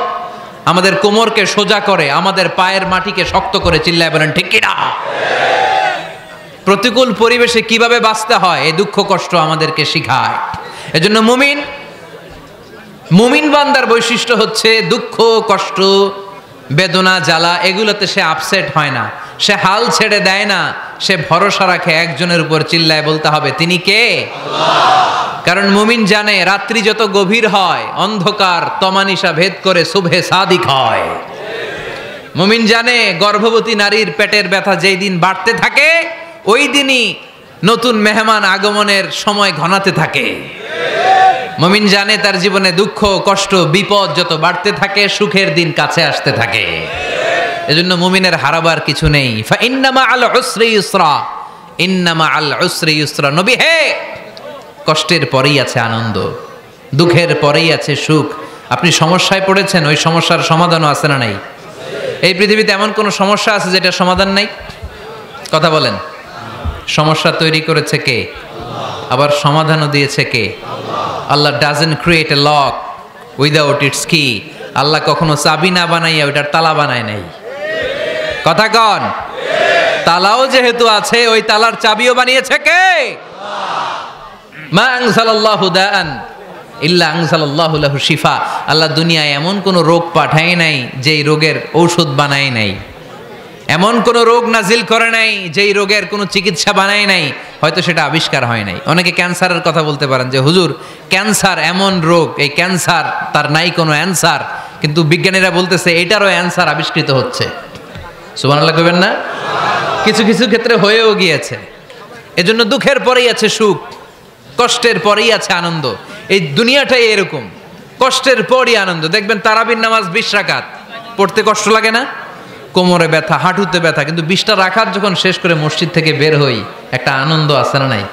আমাদের কোমরকে সোজা করে, আমাদের পায়ের মাটিকে শক্ত করে। চিল্লায় বলেন ঠিক কিনা? প্রতিকূল পরিবেশে কিভাবে বাঁচতে হয় এই দুঃখ কষ্ট আমাদেরকে শিখায়। এজন্য মুমিন বান্দার বৈশিষ্ট্য হচ্ছে দুঃখ কষ্ট বেদনা জ্বালা এগুলোতে সে আপসেট হয় না, সে হাল ছেড়ে দেয় না, সে ভরসা রাখে একজনের উপর। চিল্লায় বলতে হবে তিনি কে? আল্লাহ। কারণ মুমিন জানে রাত্রি যত গভীর হয়, অন্ধকার তমানিসা ভেদ করে সুবহে সাদিক হয়। মুমিন জানে গর্ভবতী নারীর পেটের ব্যথা যেই দিন বাড়তে থাকে, ওই দিনই নতুন মেহমান আগমনের সময় ঘনাতে থাকে। মুমিন জানে তার জীবনে দুঃখ কষ্ট বিপদ যত বাড়তে থাকে, সুখের দিন কাছে আসতে থাকে। এজন্য মুমিনের হারাবার কিছু নেই। ফা ইন্নামা আল উসরি ইউসরা, ইন্নামা আল উসরি ইউসরা। নবী হে, কষ্টের পরেই আছে আনন্দ, দুঃখের পরেই আছে সুখ। আপনি সমস্যায় পড়েছেন, ওই সমস্যার সমাধানও আছে না নাই? এই পৃথিবীতে এমন কোন সমস্যা আছে যেটা সমাধান নাই? কথা বলেন। সমস্যা তৈরি করেছে কে? আবার সমাধানও দিয়েছে কে? Allah doesn't create a lock without its key. আল্লাহ কখনো চাবি না বানাইয়া ওইটার তালা বানায় নাই। কথা কন। তালাও যেহেতু আছে, ওই তালার চাবিও বানিয়েছে কে? মা আনজালাল্লাহু দাআন ইল্লা আনজালাল্লাহু লাহু শিফা। আল্লাহ দুনিয়ায় এমন কোন রোগ পাঠায় নাই যেই রোগের ঔষধ বানায় নাই, এমন কোন রোগ নাজিল করে নাই যেই রোগের কোনো চিকিৎসা বানায় নাই, হয়তো সেটা আবিষ্কার হয় নাই। অনেকে ক্যান্সারের কথা বলতে পারেন যে হুজুর ক্যান্সার এমন রোগ, এই ক্যান্সার তার নাই কোনো অ্যান্সার, কিন্তু বিজ্ঞানীরা বলতেছে এটারও অ্যান্সার আবিষ্কৃত হচ্ছে। সুবহানাল্লাহ কইবেন না? কিছু কিছু ক্ষেত্রে হয়েও গিয়েছে। এজন্য দুঃখের পরেই আছে সুখ, কষ্টের পরেই আছে আনন্দ। এই দুনিয়াটাই এরকম, কষ্টের পরই আনন্দ। দেখবেন তারাবির নামাজ 20 রাকাত পড়তে কষ্ট লাগে না? কোমরে ব্যথা, হাঁটুতে ব্যথা, কিন্তু 20টা রাকাত যখন শেষ করে মসজিদ থেকে বের হই, একটা আনন্দ আছে না নাই?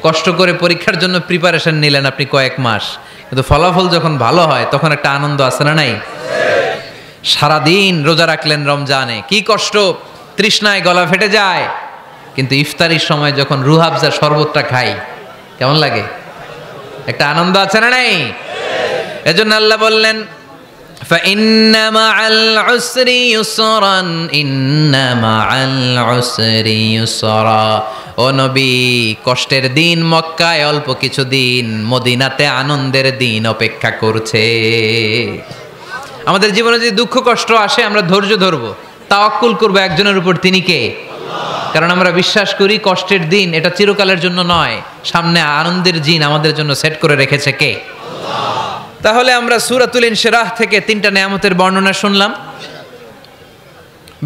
কষ্ট করে পরীক্ষার জন্য প্রিপারেশন নিলেন আপনি কয়েক মাস, কিন্তু ফলাফল যখন ভালো হয় তখন একটা আনন্দ আছে না নাই? সারাদিন রোজা রাখলেন রমজানে, কি কষ্ট, তৃষ্ণায় গলা ফেটে যায়, কিন্তু ইফতারির সময় যখন রুহাবজা শরবতটা খাই কেমন লাগে? একটা আনন্দ আছে না নাই? এজন্য আল্লাহ বললেন فإن مع العسر يسرا إن مع العسر يسرا। ও নবী, কষ্টের দিন মক্কায় অল্প কিছু দিন, মদিনাতে আনন্দের দিন অপেক্ষা করছে। আমাদের জীবনে যদি দুঃখ কষ্ট আসে আমরা ধৈর্য ধরবো, তাওয়াক্কুল করবো একজনের উপর, তিনি কে? আল্লাহ। কারণ আমরা বিশ্বাস করি কষ্টের দিন এটা চিরকালের জন্য নয়, সামনে আনন্দের দিন আমাদের জন্য সেট করে রেখেছে কে? তাহলে আমরা সূরাতুল ইনশিরাহ থেকে 3টা নেয়ামতের বর্ণনা শুনলাম,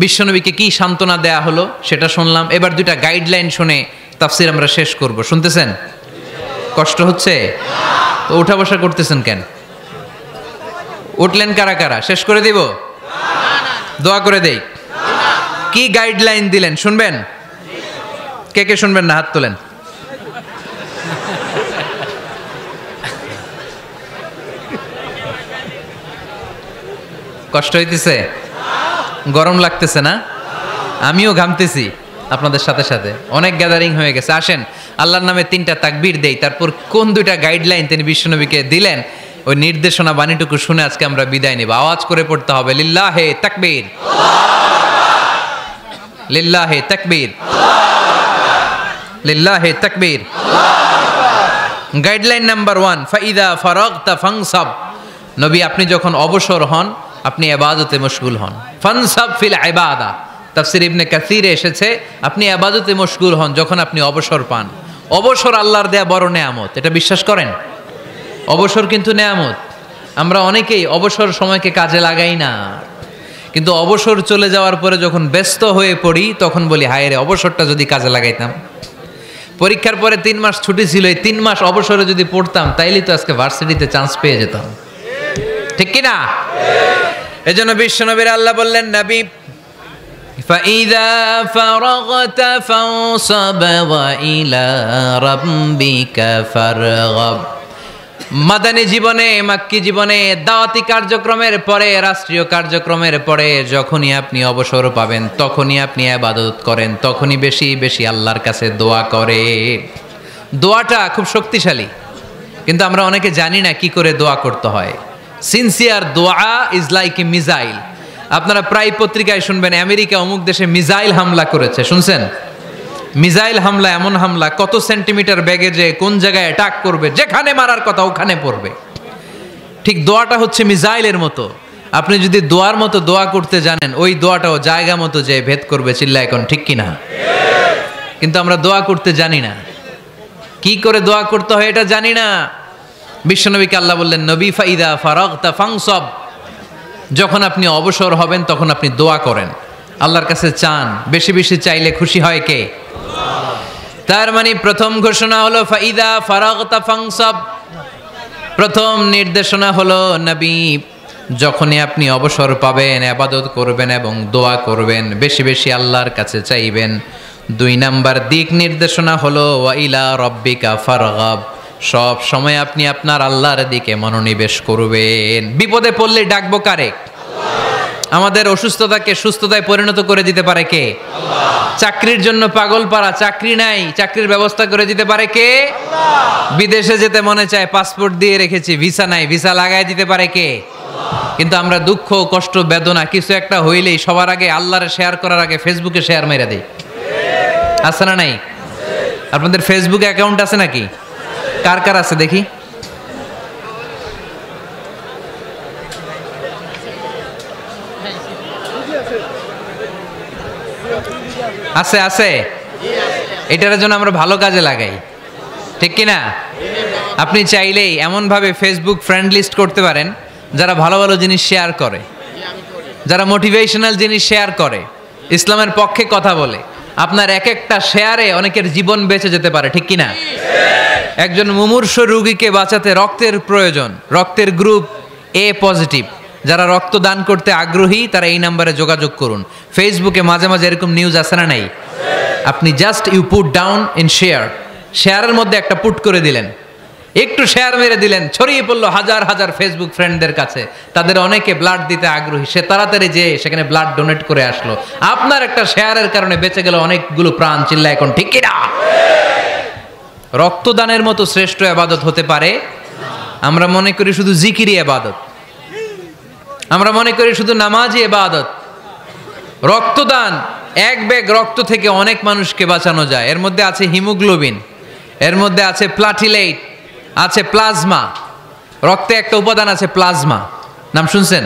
বিশ্বনবীকে কি সান্ত্বনা দেয়া হলো সেটা শুনলাম। এবার 2টা গাইডলাইন শুনে তাফসীর আমরা শেষ করব। শুনতেছেন? কষ্ট হচ্ছে? তো উঠা বসা করতেছেন কেন? উঠলেন কারা কারা? শেষ করে দিব? দোয়া করে দেই। কি গাইডলাইন দিলেন শুনবেন? কে কে শুনবেন না হাত তোলেন। কষ্ট হইতেছে? গরম লাগতেছে না? আমিও ঘামতেছি আপনাদের সাথে সাথে। অনেক গ্যাদারিং হয়ে গেছে। আসেন আল্লাহর নামে 3টা তাকবীর দেই, তারপর কোন 2টা গাইডলাইন তিনি বিশ্বনবীকে দিলেন ওই নির্দেশনা বাণীটুকু শুনে আজকে আমরা বিদায় নেব। আওয়াজ করে পড়তে হবে লিল্লাহে তাকবীর, লিল্লাহে তাকবীর, লিল্লাহে তাকবীর। গাইডলাইন নাম্বার 1, ফাইদা ফারাগতা ফানসাব। নবী আপনি যখন অবসর হন আপনি ইবাদতে মশগুল হন। ফানসাব ফিল ইবাদা, তাফসীর ইবনে কাসিরে এসেছে আপনি ইবাদতে মশগুল হন যখন আপনি অবসর পান। অবসর আল্লাহর দেয়া বড় নেয়ামত, এটা বিশ্বাস করেন? অবসর কিন্তু নেয়ামত। আমরা অনেকেই অবসর সময়কে কাজে লাগাই না, কিন্তু অবসর চলে যাওয়ার পরে যখন ব্যস্ত হয়ে পড়ি তখন বলি হায় রে অবসরটা যদি কাজে লাগাইতাম। পরীক্ষার পরে 3 মাস ছুটি ছিল, এই 3 মাস অবসরে যদি পড়তাম তাইলেই তো আজকে ভার্সিটিতে চান্স পেয়ে যেতাম, ঠিক কি না? এজন্য বিশ্বনবীর আল্লাহ বললেন নবী ফাইদা ফারাগতা ফানসাব ওয়া ইলা রাব্বিকা ফারগাব। মাদানী জীবনে, মাক্কি জীবনে, দাওয়াতি কার্যক্রমের পরে, রাষ্ট্রীয় কার্যক্রমের পরে যখনই আপনি অবসর পাবেন তখনই আপনি ইবাদত করেন, তখনই বেশি বেশি আল্লাহর কাছে দোয়া করেন। দোয়াটা খুব শক্তিশালী, কিন্তু আমরা অনেকে জানি না কি করে দোয়া করতে হয়। সিনসিয়ার দোয়া ইজ লাইক এ মিসাইল। আপনারা প্রায় পত্রিকায় শুনবেন আমেরিকা অমুক দেশে মিসাইল হামলা করেছে, শুনছেন? মিসাইল হামলা এমন হামলা কত সেন্টিমিটার বেগে যে কোন জায়গায় অ্যাটাক করবে, যেখানে মারার কথা ওখানে পড়বে। ঠিক দোয়াটা হচ্ছে মিসাইলের মতো। আপনি যদি দোয়ার মতো দোয়া করতে জানেন ওই দোয়াটাও জায়গা মতো যে ভেদ করবে। চিল্লা এখন ঠিক কিনা? কিন্তু আমরা দোয়া করতে জানি না, কি করে দোয়া করতে হয় এটা জানি না। বিশ্বনবীকে আল্লাহ বললেন নবী ফাইদা ফারাগতা ফানসাব, যখন আপনি অবসর হবেন তখন আপনি দোয়া করেন, আল্লাহর কাছে চান। বেশি বেশি চাইলে খুশি হয় কে? তার মানে প্রথম ঘোষণা হলো ফাইদা ফারাগতা ফানসাব। প্রথম নির্দেশনা হলো নবী যখনই আপনি অবসর পাবেন ইবাদত করবেন এবং দোয়া করবেন, বেশি বেশি আল্লাহর কাছে চাইবেন। 2 নাম্বার দিক নির্দেশনা হলো ওয়া ইলা রাব্বিকা ফারগাব, সব সময় আপনি আপনার আল্লাহর দিকে মনোনিবেশ করবেন। বিপদে পড়লে ডাকবো কারে? আমাদের অসুস্থতাকে সুস্থতায় পরিণত করে দিতে পারে কে? চাকরির জন্য পাগল পারা, চাকরি নাই, চাকরির ব্যবস্থা করে দিতে পারে কে? বিদেশে যেতে মনে চায়, পাসপোর্ট দিয়ে রেখেছি, ভিসা নাই, ভিসা লাগাই দিতে পারে কে? কিন্তু আমরা দুঃখ কষ্ট বেদনা কিছু একটা হইলেই সবার আগে আল্লাহরে শেয়ার করার আগে ফেসবুকে শেয়ার মেরে দেই। আছে না নাই? আপনাদের ফেসবুক অ্যাকাউন্ট আছে নাকি? কার কার আছে দেখি? আছে আছে। এটার জন্য আমরা ভালো কাজে লাগাই, ঠিক কিনা? আপনি চাইলেই এমন ভাবে ফেসবুক ফ্রেন্ড লিস্ট করতে পারেন যারা ভালো ভালো জিনিস শেয়ার করে, যারা মোটিভেশনাল জিনিস শেয়ার করে, ইসলামের পক্ষে কথা বলে। আপনার এক একটা শেয়ারে অনেকের জীবন বেঁচে যেতে পারে, ঠিক কিনা? একজন মুমূর্ষ রোগীকে বাঁচাতে রক্তের প্রয়োজন, রক্তের গ্রুপ এ পজিটিভ। যারা রক্ত দান করতে আগ্রহী তারা এই নাম্বারে যোগাযোগ করুন। ফেসবুকে মাঝে মাঝে এরকম নিউজ আসে না নাই? আপনি just you put down in share, শেয়ারের মধ্যে একটা পুট করে দিলেন, একটু শেয়ার মেরে দিলেন, ছড়িয়ে পড়লো হাজার হাজার ফেসবুক ফ্রেন্ডদের কাছে। তাদের অনেকে ব্লাড দিতে আগ্রহী, সে তাড়াতাড়ি যে সেখানে ব্লাড ডোনেট করে আসলো। আপনার একটা শেয়ারের কারণে বেঁচে গেল অনেকগুলো প্রাণ। চিল্লা এখন ঠিক কিনা? রক্তদানের মতো শ্রেষ্ঠ ইবাদত হতে পারে? আমরা মনে করি শুধু জিকিরি ইবাদত, আমরা মনে করি শুধু নামাজি ইবাদত। রক্তদান, এক ব্যাগ রক্ত থেকে অনেক মানুষকে বাঁচানো যায়। এর মধ্যে আছে হিমোগ্লোবিন, এর মধ্যে আছে প্লাটিলেট, আছে প্লাজমা। রক্তে একটা উপাদান আছে প্লাজমা, নাম শুনছেন?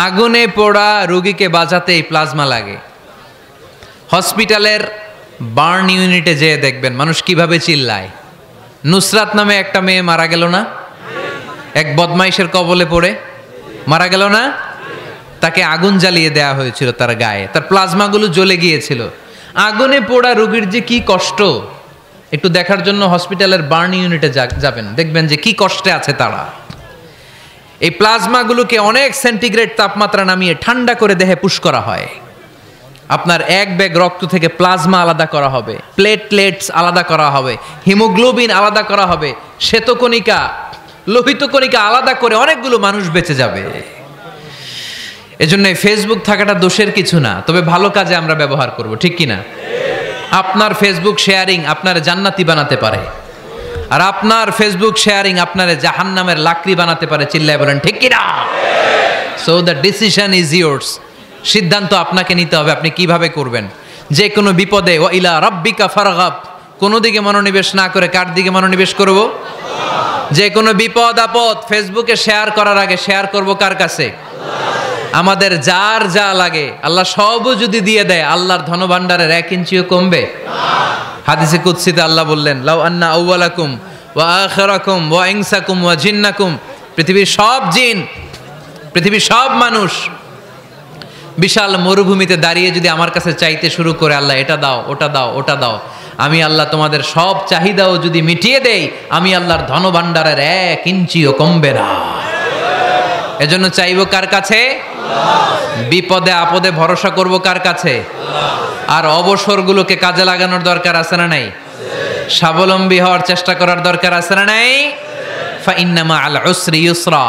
আগুনে পোড়া রোগীকে বাঁচাতে এই প্লাজমা লাগে। হসপিটালের বার্ন ইউনিটে যেয়ে দেখবেন মানুষ কিভাবে চিল্লায়। নুসরাত নামে একটা মেয়ে মারা গেল না, এক বদমাইশের কবলে পড়ে মারা গেল না? তাকে আগুন জ্বালিয়ে দেয়া হয়েছিল তার গায়ে, তার প্লাজমাগুলো জ্বলে গিয়েছিল। আগুনে পোড়া রোগীর যে কি কষ্ট, একটু দেখার জন্য হসপিটালের বার্ন ইউনিটে যাবেন, দেখবেন যে কি কষ্টে আছে তারা। এই প্লাজমাগুলোকে অনেক সেন্টিগ্রেড তাপমাত্রা নামিয়ে ঠান্ডা করে দেহে পুশ করা হয়। আপনার এক ব্যাগ রক্ত থেকে প্লাজমা আলাদা করা হবে, প্লেটলেটস আলাদা করা হবে, হিমোগ্লোবিন আলাদা করা হবে, শ্বেতকণিকা, লোহিত কণিকা আলাদা করে অনেকগুলো মানুষ বেঁচে যাবে। এজন্য ফেসবুক থাকাটা দোষের কিছু না, তবে ভালো কাজে আমরা ব্যবহার করব, ঠিক কিনা? আপনার ফেসবুক শেয়ারিং আপনার জান্নাতি বানাতে পারে, আর আপনার ফেসবুক শেয়ারিং আপনার জাহান্নামের লাকড়ি বানাতে পারে। চিল্লায় বলেন ঠিক কিনা? So the decision is yours. সিদ্ধান্ত আপনাকে নিতে হবে, আপনি কিভাবে করবেন। যে কোনো বিপদে ওয়া ইলা রাব্বিকা ফারগাব, কোনো দিকে মনোনিবেশ না করে কার দিকে মনোনিবেশ করব? যে কোনো বিপদ আপদ ফেসবুকে শেয়ার করার আগে শেয়ার করব কার কাছে? আমাদের যার যা লাগে আল্লাহ সবও যদি দিয়ে দেয়, আল্লাহর ধনভাণ্ডারের 1 ইঞ্চিও কমবে? হাদিসে কুদসিতে আল্লাহ বললেন, লাউ আন্না আউওয়ালাকুম ওয়া আখিরাকুম ওয়া ইনসাকুম ওয়া জিন্নাকুম, পৃথিবীর সব জিন, পৃথিবীর সব মানুষ বিশাল মরুভূমিতে দাঁড়িয়ে যদি আমার কাছে চাইতে শুরু করে, আল্লাহ এটা দাও, ওটা দাও, ওটা দাও, আমি আল্লাহ তোমাদের সব চাহিদাও যদি মিটিয়ে দেই, আমি আল্লাহর ধনভাণ্ডারের 1 ইঞ্চিও কমবে না। এজন্য চাইবো কার কাছে? বিপদে আপদে ভরসা করব কার কাছে? আর অবসরগুলোকে কাজে লাগানোর দরকার আছে না নাই? স্বাবলম্বী হওয়ার চেষ্টা করার দরকার আছে না নাই? ফা ইন্নামা আল উসরি ইউসরা,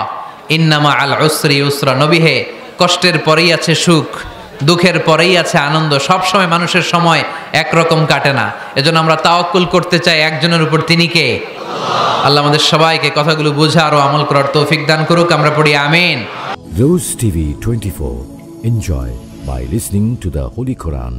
ইন্নামা আল উসরি ইউসরা। নবী হে, কষ্টের পরেই আছে সুখ, দুঃখের পরেই আছে আনন্দ। সব সময় মানুষের সময় একরকম কাটে না। এজন্য আমরা তাওয়াক্কুল করতে চাই একজনের উপর, তিনি কে? আল্লাহ আমাদের সবাইকে কথাগুলো বোঝার ও আমল করার তৌফিক দান করুক। আমরা পড়ি আমিন। Rose TV 24. Enjoy by listening to the Holy Quran.